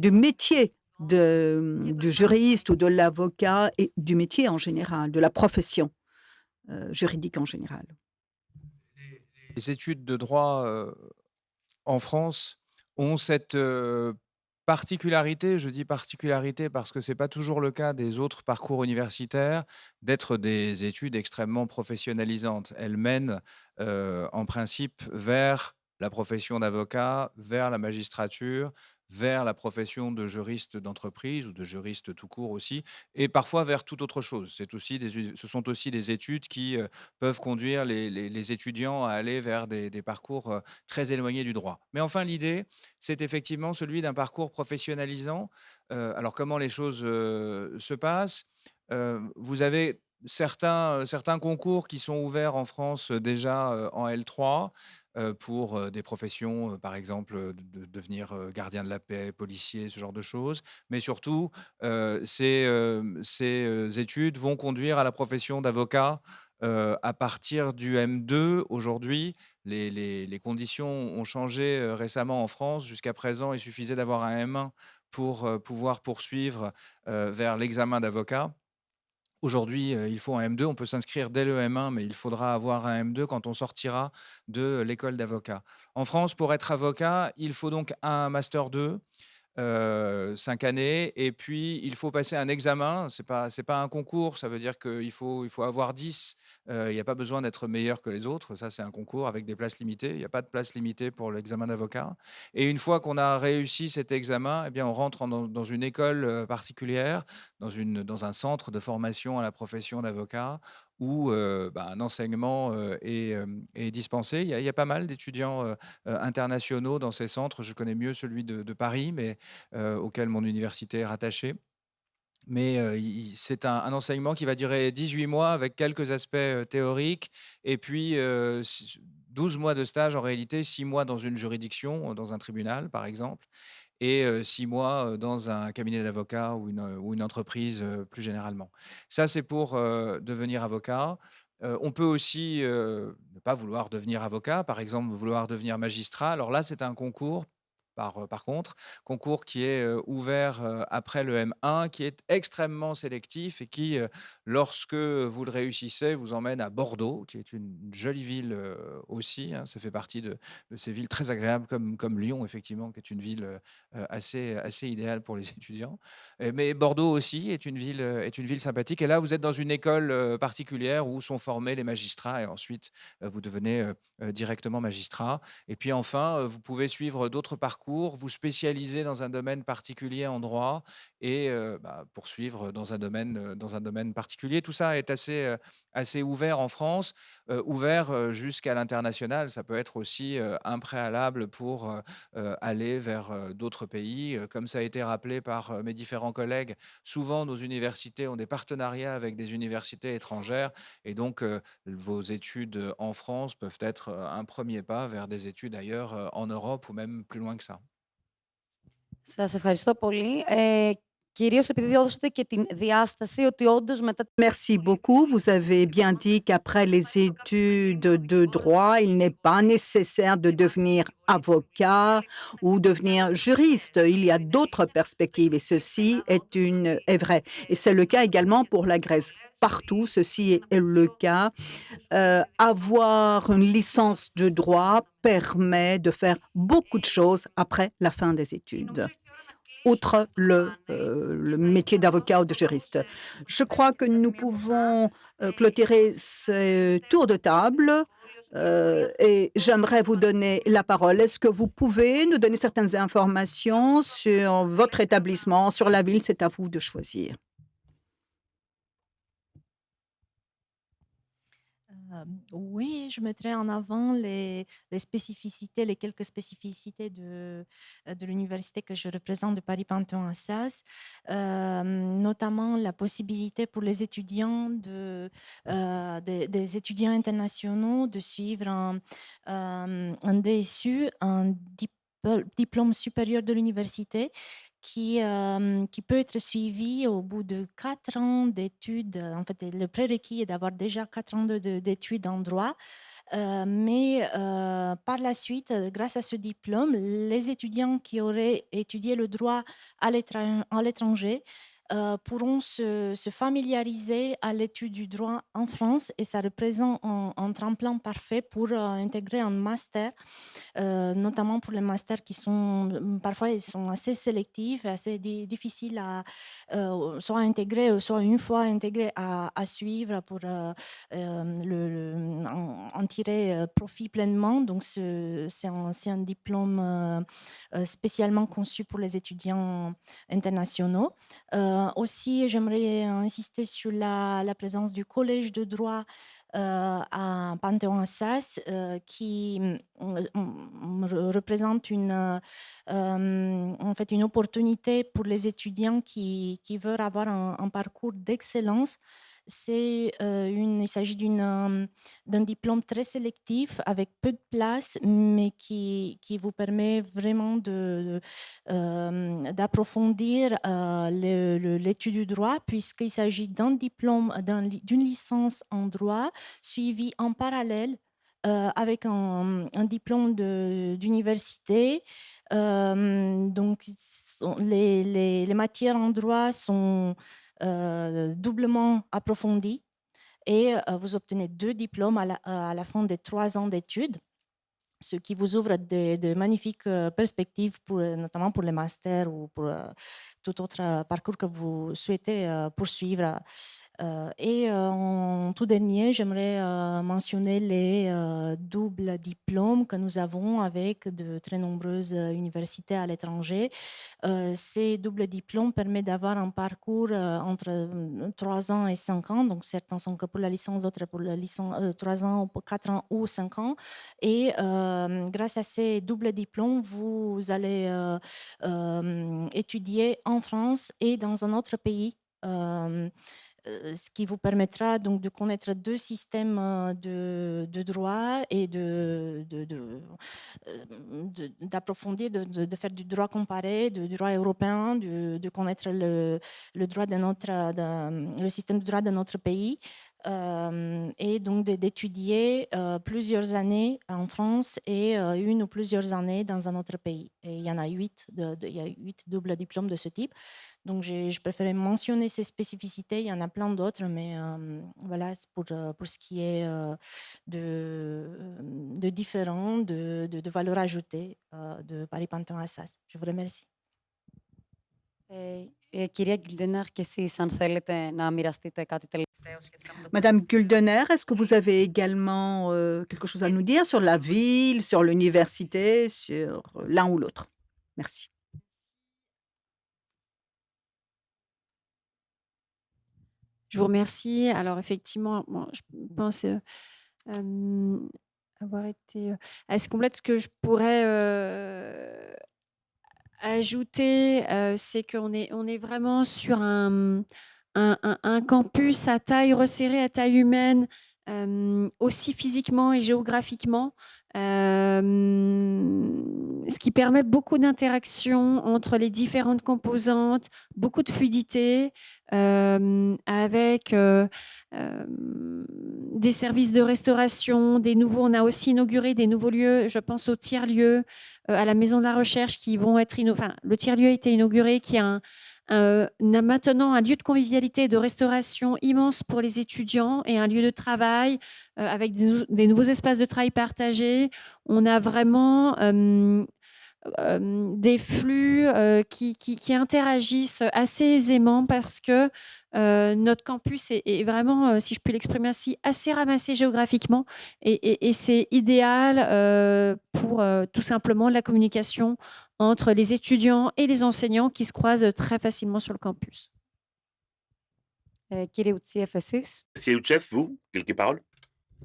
du métier du juriste ou de l'avocat et du métier en général, de la profession juridique en général? Les études de droit en France ont cette particularité, je dis particularité parce que ce n'est pas toujours le cas des autres parcours universitaires, d'être des études extrêmement professionnalisantes. Elles mènent en principe vers la profession d'avocat, vers la magistrature, vers la profession de juriste d'entreprise ou de juriste tout court aussi, et parfois vers toute autre chose. Ce sont aussi des études qui peuvent conduire les étudiants à aller vers des parcours très éloignés du droit. Mais enfin, l'idée, c'est effectivement celui d'un parcours professionnalisant. Alors, comment les choses se passent? Vous avez certains concours qui sont ouverts en France déjà en L3 pour des professions, par exemple, de devenir gardien de la paix, policier, ce genre de choses. Mais surtout, ces études vont conduire à la profession d'avocat à partir du M2. Aujourd'hui, les conditions ont changé récemment en France. Jusqu'à présent, il suffisait d'avoir un M1 pour pouvoir poursuivre vers l'examen d'avocat. Aujourd'hui, il faut un M2. On peut s'inscrire dès le M1, mais il faudra avoir un M2 quand on sortira de l'école d'avocat. En France, pour être avocat, il faut donc un master 2, 5 années, et puis il faut passer un examen. C'est pas un concours, ça veut dire qu'il faut avoir 10. Il n'y a pas besoin d'être meilleur que les autres. Ça, c'est un concours avec des places limitées. Il n'y a pas de place limitée pour l'examen d'avocat. Et une fois qu'on a réussi cet examen, eh bien, on rentre dans une école particulière, dans un centre de formation à la profession d'avocat où un enseignement est dispensé. Il y a pas mal d'étudiants internationaux dans ces centres. Je connais mieux celui de Paris, mais auquel mon université est rattachée. Mais c'est un enseignement qui va durer 18 mois avec quelques aspects théoriques, et puis 12 mois de stage en réalité, 6 mois dans une juridiction, dans un tribunal par exemple, et 6 mois dans un cabinet d'avocat ou une entreprise plus généralement. Ça, c'est pour devenir avocat. On peut aussi ne pas vouloir devenir avocat, par exemple vouloir devenir magistrat. Alors là, c'est un concours. Par contre, concours qui est ouvert après le M1, qui est extrêmement sélectif et qui, lorsque vous le réussissez, vous emmène à Bordeaux, qui est une jolie ville aussi, hein. Ça fait partie de ces villes très agréables comme Lyon, effectivement, qui est une ville assez idéale pour les étudiants. Mais Bordeaux aussi est une ville sympathique. Et là, vous êtes dans une école particulière où sont formés les magistrats, et ensuite vous devenez directement magistrat. Et puis enfin, vous pouvez suivre d'autres parcours, vous spécialiser dans un domaine particulier en droit et poursuivre dans un domaine particulier. Tout ça est assez ouvert en France, ouvert jusqu'à l'international. Ça peut être aussi un préalable pour aller vers d'autres pays. Comme ça a été rappelé par mes différents collègues, souvent nos universités ont des partenariats avec des universités étrangères, et donc vos études en France peuvent être un premier pas vers des études ailleurs en Europe ou même plus loin que ça. Σας ευχαριστώ πολύ. Κυρίως επειδή έδωσατε και την διάσταση ότι όντως μετά. Merci beaucoup. Vous avez bien dit qu'après les études de droit, il n'est pas nécessaire de devenir avocat ou devenir juriste. Il y a d'autres perspectives et ceci est vrai. Et c'est le cas également pour la Grèce. Partout, ceci est le cas. Avoir une licence de droit permet de faire beaucoup de choses après la fin des études, outre le métier d'avocat ou de juriste. Je crois que nous pouvons clôturer ce tour de table et j'aimerais vous donner la parole. Est-ce que vous pouvez nous donner certaines informations sur votre établissement, sur la ville? C'est à vous de choisir. Oui, je mettrais en avant les spécificités, les quelques spécificités de l'université que je représente de Paris-Panthéon-Assas, notamment la possibilité pour les étudiants des étudiants internationaux de suivre un DSU, un diplôme supérieur de l'université, qui peut être suivi au bout de 4 ans d'études. En fait, le prérequis est d'avoir déjà 4 ans d'études en droit. Mais par la suite, grâce à ce diplôme, les étudiants qui auraient étudié le droit à l'étranger pourront se familiariser à l'étude du droit en France et ça représente un tremplin parfait pour intégrer un master, notamment pour les masters qui sont parfois ils sont assez sélectifs, assez difficiles à soit intégrer, soit une fois intégrés à suivre pour en tirer profit pleinement. Donc c'est un diplôme spécialement conçu pour les étudiants internationaux. Aussi, j'aimerais insister sur la présence du collège de droit à Panthéon-Assas qui représente en fait une opportunité pour les étudiants qui veulent avoir un parcours d'excellence. Il s'agit d'un diplôme très sélectif avec peu de place, mais qui vous permet vraiment d'approfondir l'étude du droit, puisqu'il s'agit d'un diplôme, d'une licence en droit suivi en parallèle avec un diplôme d'université. Donc, les matières en droit sont doublement approfondies et vous obtenez 2 diplômes à la fin des 3 ans d'études, ce qui vous ouvre de magnifiques perspectives, notamment pour les masters ou pour tout autre parcours que vous souhaitez poursuivre. Et en tout dernier, j'aimerais mentionner les doubles diplômes que nous avons avec de très nombreuses universités à l'étranger. Ces doubles diplômes permettent d'avoir un parcours entre 3 ans et 5 ans. Donc, certains sont que pour la licence, d'autres pour la licence 3 ans, 4 ans ou 5 ans. Et grâce à ces doubles diplômes, vous allez étudier en France et dans un autre pays. Ce qui vous permettra donc de connaître 2 systèmes de droit et d'approfondir, de faire du droit comparé, du droit européen, de connaître le droit le système de droit de notre pays. Et donc d'étudier plusieurs années en France et une ou plusieurs années dans un autre pays. Et il y en a 8, il y a 8 doubles diplômes de ce type. Donc je préférais mentionner ces spécificités, il y en a plein d'autres, mais voilà, c'est pour ce qui est de différents, de valeur ajoutée de Paris Panthéon-Assas. Je vous remercie. Κυρία Γκιλντενέρ, και εσείς αν θέλετε να μοιραστείτε κάτι τελευταίο σχετικά με το Madame Guldener, est-ce que vous avez également quelque chose à nous dire sur la ville, sur l'université, sur l'un ou l'autre? Merci. Je vous remercie. Alors effectivement, moi, je pense avoir été assez complète. Ce que je pourrais ajouter, c'est qu'on est vraiment sur un campus à taille resserrée, à taille humaine, aussi physiquement et géographiquement, ce qui permet beaucoup d'interaction entre les différentes composantes, beaucoup de fluidité, avec des services de restauration, on a aussi inauguré des nouveaux lieux, je pense au tiers-lieu, à la Maison de la Recherche qui vont être le tiers-lieu a été inauguré, qui a maintenant un lieu de convivialité et de restauration immense pour les étudiants et un lieu de travail avec des nouveaux espaces de travail partagés. On a vraiment des flux qui interagissent assez aisément parce que notre campus est vraiment, si je puis l'exprimer ainsi, assez ramassé géographiquement et c'est idéal pour tout simplement la communication entre les étudiants et les enseignants qui se croisent très facilement sur le campus. Κύριε Outsieff, εσείς? Siouchef, vous, quelques paroles?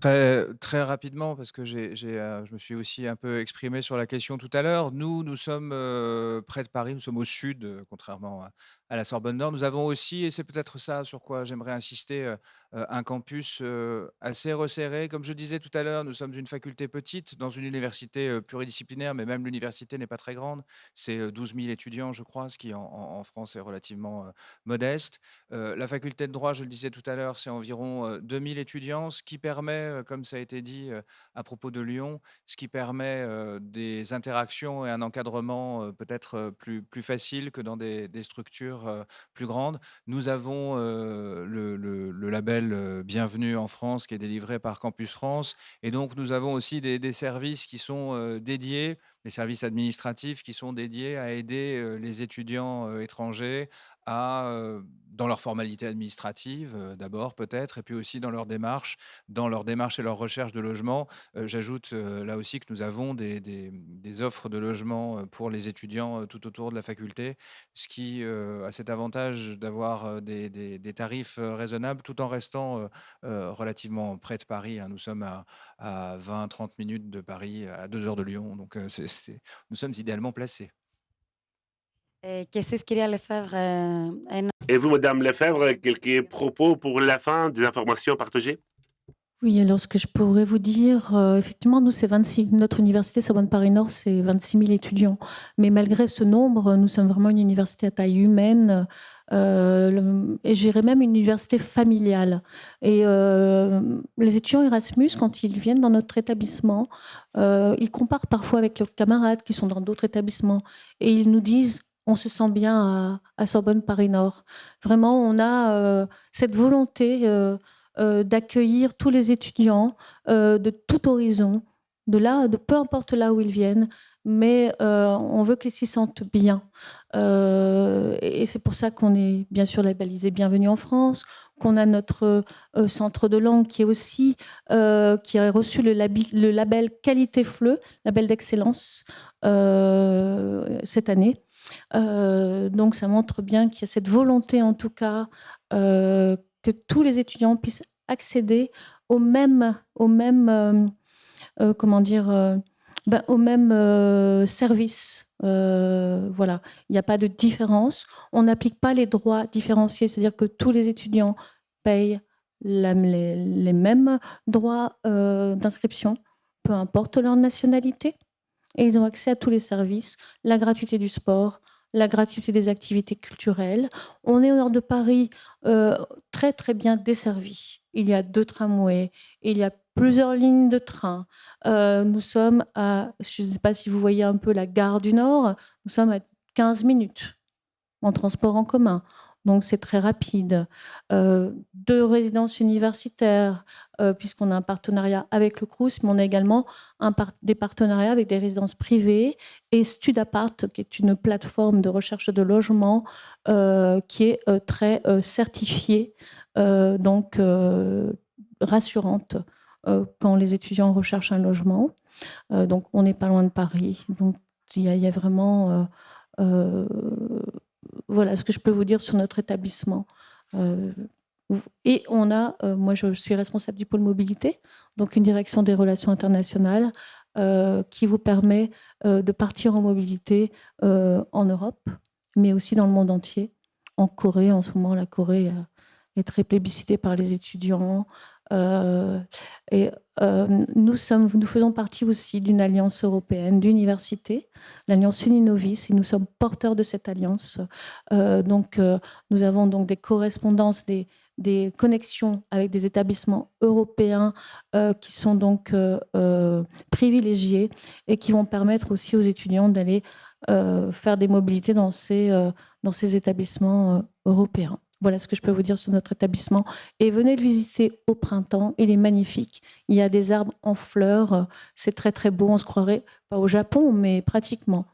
Très rapidement, parce que je me suis aussi un peu exprimé sur la question tout à l'heure. Nous sommes près de Paris, nous sommes au sud, contrairement à la Sorbonne Nord. Nous avons aussi, et c'est peut-être ça sur quoi j'aimerais insister, un campus assez resserré. Comme je disais tout à l'heure, nous sommes une faculté petite dans une université pluridisciplinaire, mais même l'université n'est pas très grande. C'est 12 000 étudiants, je crois, ce qui en France est relativement modeste. La faculté de droit, je le disais tout à l'heure, c'est environ 2 000 étudiants, ce qui permet, comme ça a été dit à propos de Lyon, ce qui permet des interactions et un encadrement peut-être plus facile que dans des structures plus grandes. Nous avons le label Bienvenue en France qui est délivré par Campus France. Et donc, nous avons aussi des services qui sont dédiés, des services administratifs qui sont dédiés à aider les étudiants étrangers dans leurs formalités administratives, d'abord peut-être, et puis aussi dans leur démarche et leur recherche de logement. J'ajoute là aussi que nous avons des offres de logement pour les étudiants tout autour de la faculté, ce qui a cet avantage d'avoir des tarifs raisonnables tout en restant relativement près de Paris, hein. Nous sommes à 20-30 minutes de Paris, à 2 heures de Lyon, donc nous sommes idéalement placés. Και εσείς, κυρία Λεφέβρε, ένα Et vous, Madame Lefebvre, quelques propos pour la fin, des informations partagées? Oui, alors ce que je pourrais vous dire, effectivement, nous, c'est 26, notre université Sorbonne Paris Nord, c'est 26 000 étudiants. Mais malgré ce nombre, nous sommes vraiment une université à taille humaine, et je dirais même une université familiale. Et les étudiants Erasmus, quand ils viennent dans notre établissement, ils comparent parfois avec leurs camarades qui sont dans d'autres établissements. Et ils nous disent, on se sent bien à Sorbonne Paris Nord. Vraiment, on a cette volonté d'accueillir tous les étudiants de tout horizon, de peu importe là où ils viennent, mais on veut qu'ils s'y sentent bien. Et c'est pour ça qu'on est bien sûr labellisé Bienvenue en France, qu'on a notre centre de langue qui est aussi qui a reçu le label Qualité FLE, label d'excellence cette année. Donc ça montre bien qu'il y a cette volonté en tout cas que tous les étudiants puissent accéder au même comment dire, au même service. Voilà, il n'y a pas de différence. On n'applique pas les droits différenciés, c'est-à-dire que tous les étudiants payent les mêmes droits d'inscription, peu importe leur nationalité, et ils ont accès à tous les services, la gratuité du sport, la gratuité des activités culturelles. On est au nord de Paris, très, très bien desservi. Il y a 2 tramways, il y a plusieurs lignes de train. Nous sommes je ne sais pas si vous voyez un peu la gare du Nord, nous sommes à 15 minutes en transport en commun. Donc c'est très rapide. 2 résidences universitaires, puisqu'on a un partenariat avec le Crous, mais on a également des partenariats avec des résidences privées et Studapart, qui est une plateforme de recherche de logement qui est très certifiée, donc rassurante quand les étudiants recherchent un logement. Donc on n'est pas loin de Paris. Donc il y a vraiment... voilà ce que je peux vous dire sur notre établissement. Et on a, moi je suis responsable du pôle mobilité, donc une direction des relations internationales qui vous permet de partir en mobilité en Europe, mais aussi dans le monde entier. En Corée, en ce moment, la Corée est très plébiscitée par les étudiants. Et nous faisons partie aussi d'une alliance européenne d'universités, l'alliance Uninovis, et nous sommes porteurs de cette alliance. Donc, nous avons donc des correspondances, des connexions avec des établissements européens qui sont donc privilégiés et qui vont permettre aussi aux étudiants d'aller faire des mobilités dans ces établissements européens. Voilà ce que je peux vous dire sur notre établissement. Et venez le visiter au printemps, il est magnifique. Il y a des arbres en fleurs, c'est très très beau, on se croirait pas au Japon, mais pratiquement.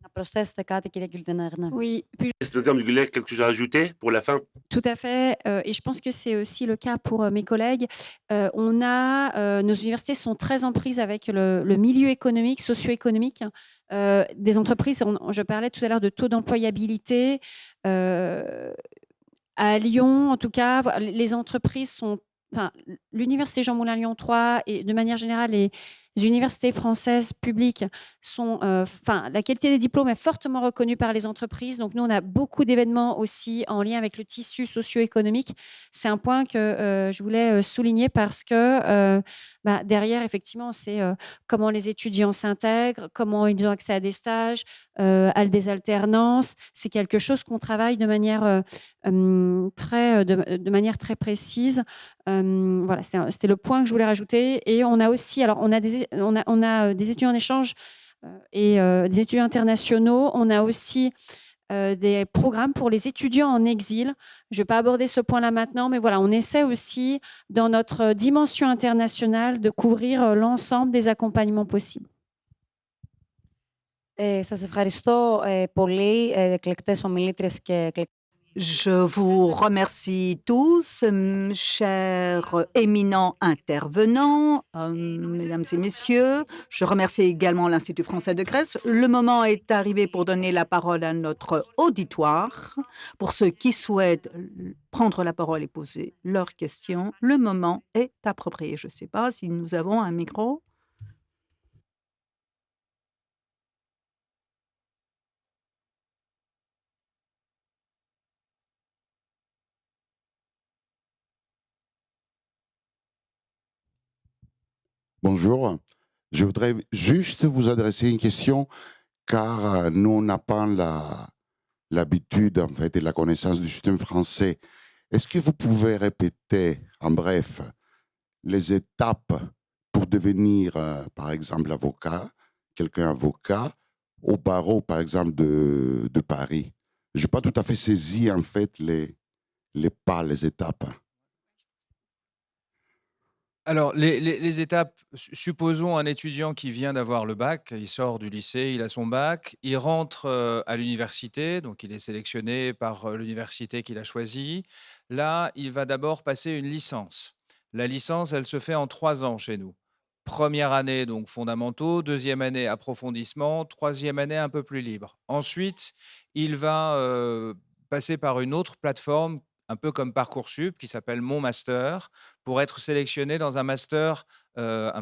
να προσθέσετε κάτι, κυρία Γκουλτενέρνε? Oui, puis Madame Gullet, quelque chose à ajouter pour la fin? tout à fait, et je pense que c'est aussi le cas pour mes collègues. Nos universités sont très en prise avec le milieu économique, socio-économique des entreprises. Je parlais tout à l'heure de taux d'employabilité. À Lyon, en tout cas, les entreprises sont... Enfin, l'université Jean Moulin Lyon 3 et de manière générale, universités françaises publiques sont, enfin, la qualité des diplômes est fortement reconnue par les entreprises. Donc, nous, on a beaucoup d'événements aussi en lien avec le tissu socio-économique. C'est un point que je voulais souligner parce que derrière, effectivement, c'est comment les étudiants s'intègrent, comment ils ont accès à des stages, à des alternances. C'est quelque chose qu'on travaille de manière de manière très précise. Voilà, c'était le point que je voulais rajouter. Et on a aussi, alors on a des étudiants en échange et des étudiants internationaux. On a aussi des programmes pour les étudiants en exil. Je ne vais pas aborder ce point-là maintenant, mais voilà, on essaie aussi, dans notre dimension internationale, de couvrir l'ensemble des accompagnements possibles. Σας ευχαριστώ πολύ, εκλεκτές ομιλήτριες και εκλεκτές. Je vous remercie tous, chers éminents intervenants, mesdames et messieurs. Je remercie également l'Institut français de Grèce. Le moment est arrivé pour donner la parole à notre auditoire. Pour ceux qui souhaitent prendre la parole et poser leurs questions, le moment est approprié. Je ne sais pas si nous avons un micro. Bonjour, je voudrais juste vous adresser une question car nous on n'a pas l'habitude en fait et la connaissance du système français. Est-ce que vous pouvez répéter en bref les étapes pour devenir par exemple avocat, quelqu'un avocat au barreau par exemple de Paris? Je n'ai pas tout à fait saisi en fait les pas, les étapes. Alors, les étapes, supposons un étudiant qui vient d'avoir le bac, il sort du lycée, il a son bac, il rentre à l'université, donc il est sélectionné par l'université qu'il a choisie. Là, il va d'abord passer une licence. La licence, elle se fait en 3 ans chez nous. Première année, donc fondamentaux, deuxième année, approfondissement, troisième année, un peu plus libre. Ensuite, il va passer par une autre plateforme, un peu comme Parcoursup, qui s'appelle Mon Master, pour être sélectionné dans un master 1,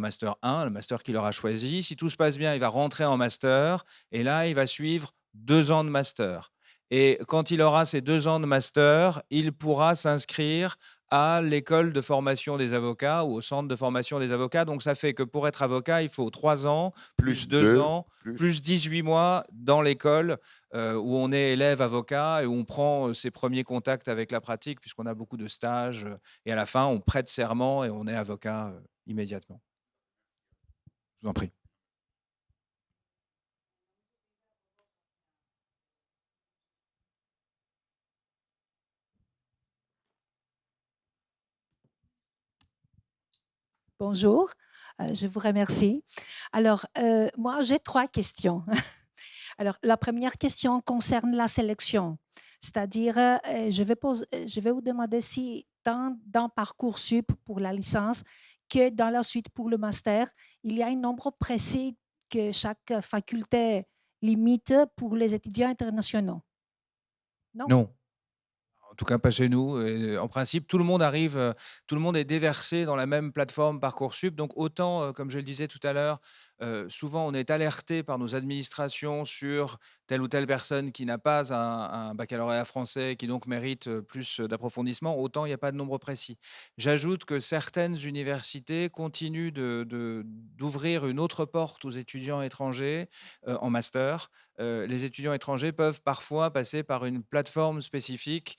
le master qu'il aura choisi. Si tout se passe bien, il va rentrer en master et là, il va suivre 2 ans de master. Et quand il aura ces 2 ans de master, il pourra s'inscrire à l'école de formation des avocats ou au centre de formation des avocats. Donc, ça fait que pour être avocat, il faut 3 ans, plus 2 ans, plus 18 mois dans l'école où on est élève avocat et où on prend ses premiers contacts avec la pratique, puisqu'on a beaucoup de stages. Et à la fin, on prête serment et on est avocat immédiatement. Je vous en prie. Bonjour, je vous remercie. Alors, moi, j'ai 3 questions. Alors, la première question concerne la sélection, c'est-à-dire, je vais vous demander si dans Parcoursup pour la licence que dans la suite pour le master, il y a un nombre précis que chaque faculté limite pour les étudiants internationaux? Non? Non. En tout cas, pas chez nous. Et en principe, tout le monde arrive, tout le monde est déversé dans la même plateforme Parcoursup. Donc autant, comme je le disais tout à l'heure, souvent on est alerté par nos administrations sur telle ou telle personne qui n'a pas un baccalauréat français, qui donc mérite plus d'approfondissement, autant il n'y a pas de nombre précis. J'ajoute que certaines universités continuent d'ouvrir une autre porte aux étudiants étrangers en master. Les étudiants étrangers peuvent parfois passer par une plateforme spécifique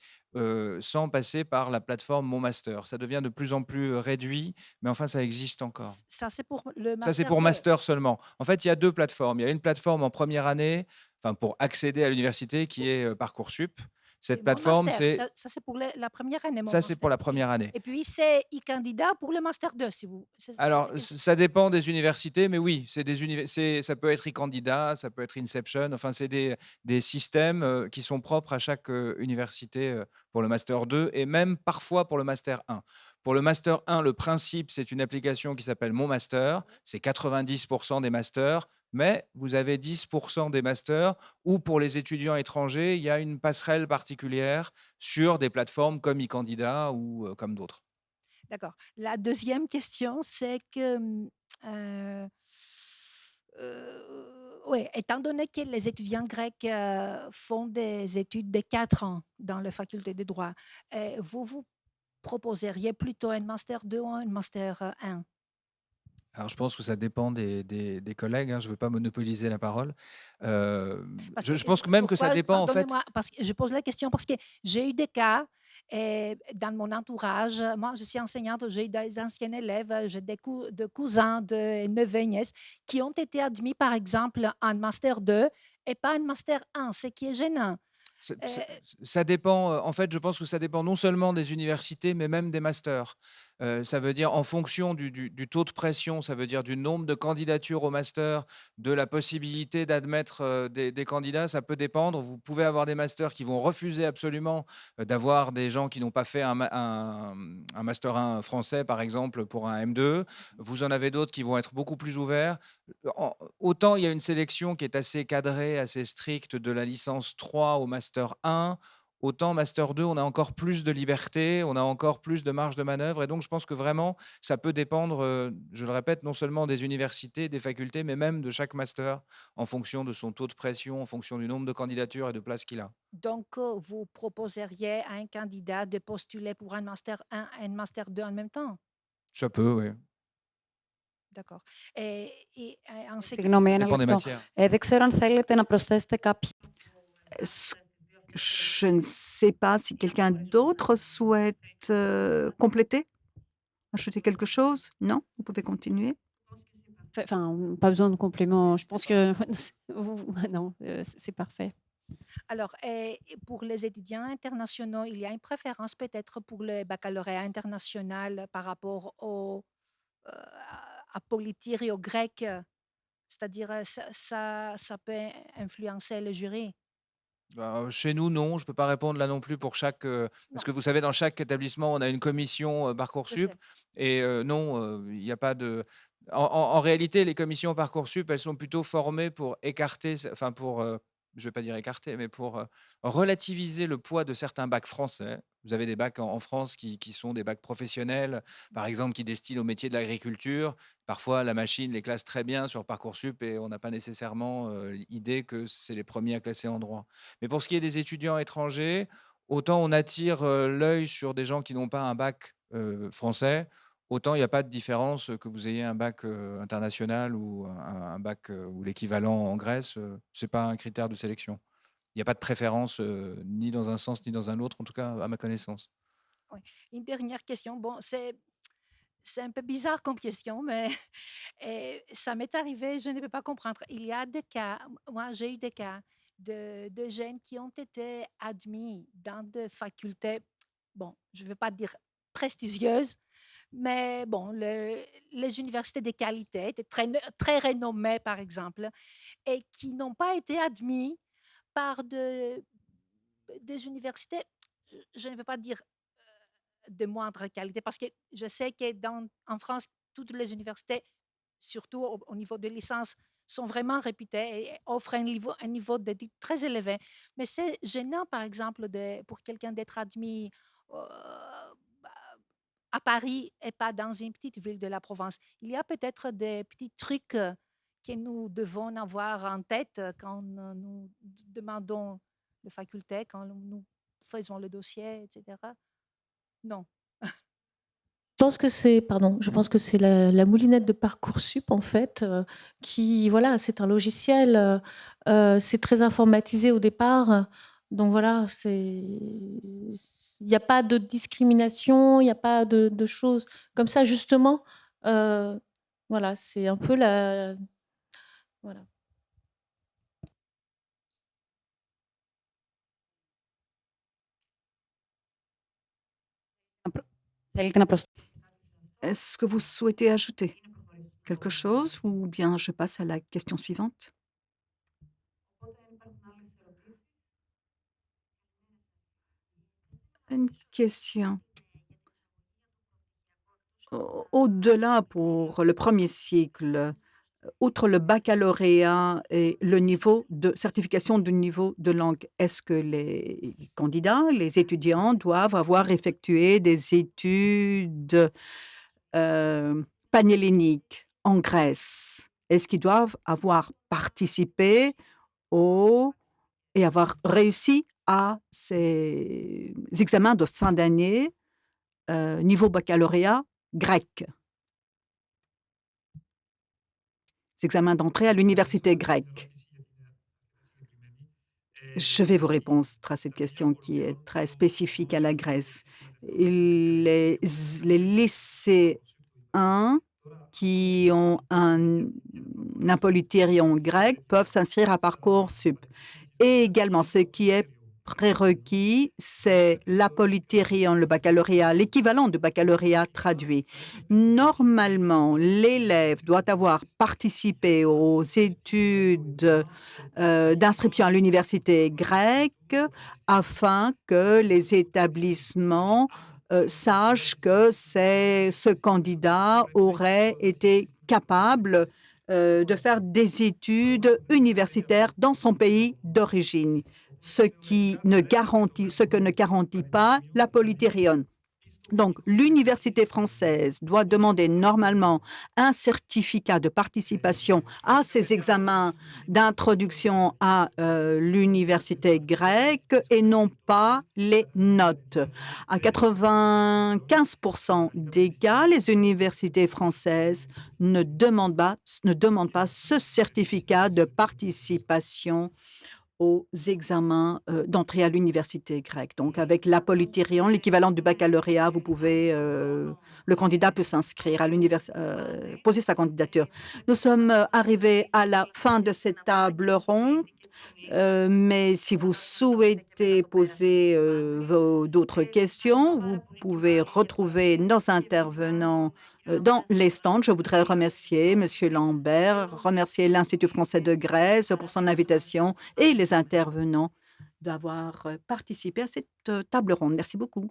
sans passer par la plateforme Mon Master. Ça devient de plus en plus réduit, mais enfin, ça existe encore. Ça, c'est pour le Ça, c'est master pour 2. master seulement. En fait, il y a 2 plateformes. Il y a une plateforme en première année, enfin, pour accéder à l'université, qui est Parcoursup. Cette Et mon plateforme, master, c'est ça c'est pour la première année, mon ça, c'est pour master. la première année. Et puis c'est e-candidat pour le master 2, si vous... Alors, ça dépend des universités, mais oui, ça peut être e-candidat, ça peut être Inception, enfin, c'est des systèmes qui sont propres à chaque université pour le Master 2 et même parfois pour le Master 1. Pour le Master 1, le principe, c'est une application qui s'appelle Mon Master, c'est 90% des masters, mais vous avez 10% des masters où pour les étudiants étrangers, il y a une passerelle particulière sur des plateformes comme e-candidat ou comme d'autres. D'accord. La deuxième question, c'est que Oui, étant donné que les étudiants grecs font des études de 4 ans dans la faculté de droit, vous vous proposeriez plutôt un master 2 ou un master 1? Alors, je pense que ça dépend des collègues, hein, je ne veux pas monopoliser la parole. Parce Je que, pense que même que ça dépend, en fait. pardonnez-moi, parce que je pose la question parce que j'ai eu des cas dans mon entourage. Moi, je suis enseignante, j'ai eu des anciens élèves, j'ai de cousins, de neveux et nièces qui ont été admis, par exemple, en master 2 et pas en master 1, ce qui est gênant. Ça Euh, ça ça dépend, en fait, je pense que ça dépend non seulement des universités, mais même des masters. Ça veut dire en fonction du taux de pression, ça veut dire du nombre de candidatures au master, de la possibilité d'admettre, des candidats, ça peut dépendre. Vous pouvez avoir des masters qui vont refuser absolument, d'avoir des gens qui n'ont pas fait un master 1 français, par exemple, pour un M2. Vous en avez d'autres qui vont être beaucoup plus ouverts. Autant il y a une sélection qui est assez cadrée, assez stricte de la licence 3 au master 1, autant master 2, on a encore plus de liberté, on a encore plus de marge de manœuvre et donc je pense que vraiment ça peut dépendre, je le répète, non seulement des universités, des facultés, mais même de chaque master en fonction de son taux de pression, en fonction du nombre de candidatures et de places qu'il a. donc, vous proposeriez à un candidat de postuler pour un master 1 et un master 2 en même temps? Ça peut, oui. D'accord. En ce qui Συγγνώμη, Ça ένα dépend des λεπτό. matières. Δεν ξέρω αν θέλετε να προσθέσετε κάποια. Est-ce- Je ne sais pas si quelqu'un d'autre souhaite compléter, ajouter quelque chose. Non, vous pouvez continuer. Enfin, pas besoin de complément. Je pense que non, c'est parfait. Alors, et pour les étudiants internationaux, il y a une préférence peut-être pour le baccalauréat international par rapport à politique et au grec, c'est-à-dire ça peut influencer le jury. Bah, chez nous, non, je ne peux pas répondre là non plus pour chaque, parce Non, que vous savez, dans chaque établissement, on a une commission, je Parcoursup sais. et non, il y a pas de en réalité, les commissions Parcoursup, elles sont plutôt formées pour écarter enfin pour, je vais pas dire écarter, mais pour, relativiser le poids de certains bacs français. Vous avez des bacs en France qui sont des bacs professionnels, par exemple, qui destinent au métier de l'agriculture. Parfois, la machine les classe très bien sur Parcoursup et on n'a pas nécessairement, idée que c'est les premiers à classer en droit. Mais pour ce qui est des étudiants étrangers, autant on attire, l'œil sur des gens qui n'ont pas un bac, français, autant il n'y a pas de différence, que vous ayez un bac, international ou un bac, ou l'équivalent en Grèce, c'est pas un critère de sélection. Il n'y a pas de préférence, ni dans un sens ni dans un autre, en tout cas à ma connaissance. Oui. Une dernière question. Bon, c'est un peu bizarre comme question, mais ça m'est arrivé, je ne peux pas comprendre. Il y a des cas, moi j'ai eu des cas de jeunes qui ont été admis dans des facultés, bon, je ne veux pas dire prestigieuses, mais bon, les universités de qualité étaient très renommées, par exemple, et qui n'ont pas été admis par des universités, je ne veux pas dire de moindre qualité, parce que je sais que en France, toutes les universités, surtout au niveau de licence, sont vraiment réputées et offrent un niveau d'études très élevé. Mais c'est gênant, par exemple, pour quelqu'un d'être admis bah, à Paris et pas dans une petite ville de la province. Il y a peut-être des petits trucs que nous devons avoir en tête quand nous demandons la faculté, quand nous faisons le dossier, etc. Non. Je pense que c'est la moulinette de Parcoursup en fait, qui voilà, c'est un logiciel, c'est très informatisé au départ, donc voilà, il y a pas de discrimination, il y a pas de choses comme ça justement, voilà, c'est un peu la voilà. Θέλετε να προσθέσετε. Est-ce que vous souhaitez ajouter quelque chose ou bien je passe à la question suivante? Une question. Au-delà pour le premier cycle, outre le baccalauréat et le niveau de certification du niveau de langue, est-ce que les candidats, les étudiants doivent avoir effectué des études panhelléniques en Grèce est-ce qu'ils doivent avoir participé et avoir réussi à ces examens de fin d'année niveau baccalauréat grec, ces examens d'entrée à l'université grecque? Je vais vous répondre à cette question qui est très spécifique à la Grèce. Les lycéens qui ont un apolytérion grec peuvent s'inscrire à Parcoursup. Et également, ce qui est prérequis, c'est l'apolytérion, le baccalauréat, l'équivalent du baccalauréat traduit. Normalement, l'élève doit avoir participé aux études d'inscription à l'université grecque afin que les établissements sachent que ce candidat aurait été capable de faire des études universitaires dans son pays d'origine, ce que ne garantit pas l'apolytérion. Donc, l'université française doit demander normalement un certificat de participation à ces examens d'introduction à l'université grecque et non pas les notes. À 95% des cas, les universités françaises ne demandent pas ce certificat de participation aux examens d'entrée à l'université grecque. Donc, avec l'apolytérion, l'équivalent du baccalauréat, le candidat peut s'inscrire à l'université, poser sa candidature. Nous sommes arrivés à la fin de cette table ronde, mais si vous souhaitez poser d'autres questions, vous pouvez retrouver nos intervenants dans les stands. Je voudrais remercier M. Lambert, remercier l'Institut français de Grèce pour son invitation et les intervenants d'avoir participé à cette table ronde. Merci beaucoup.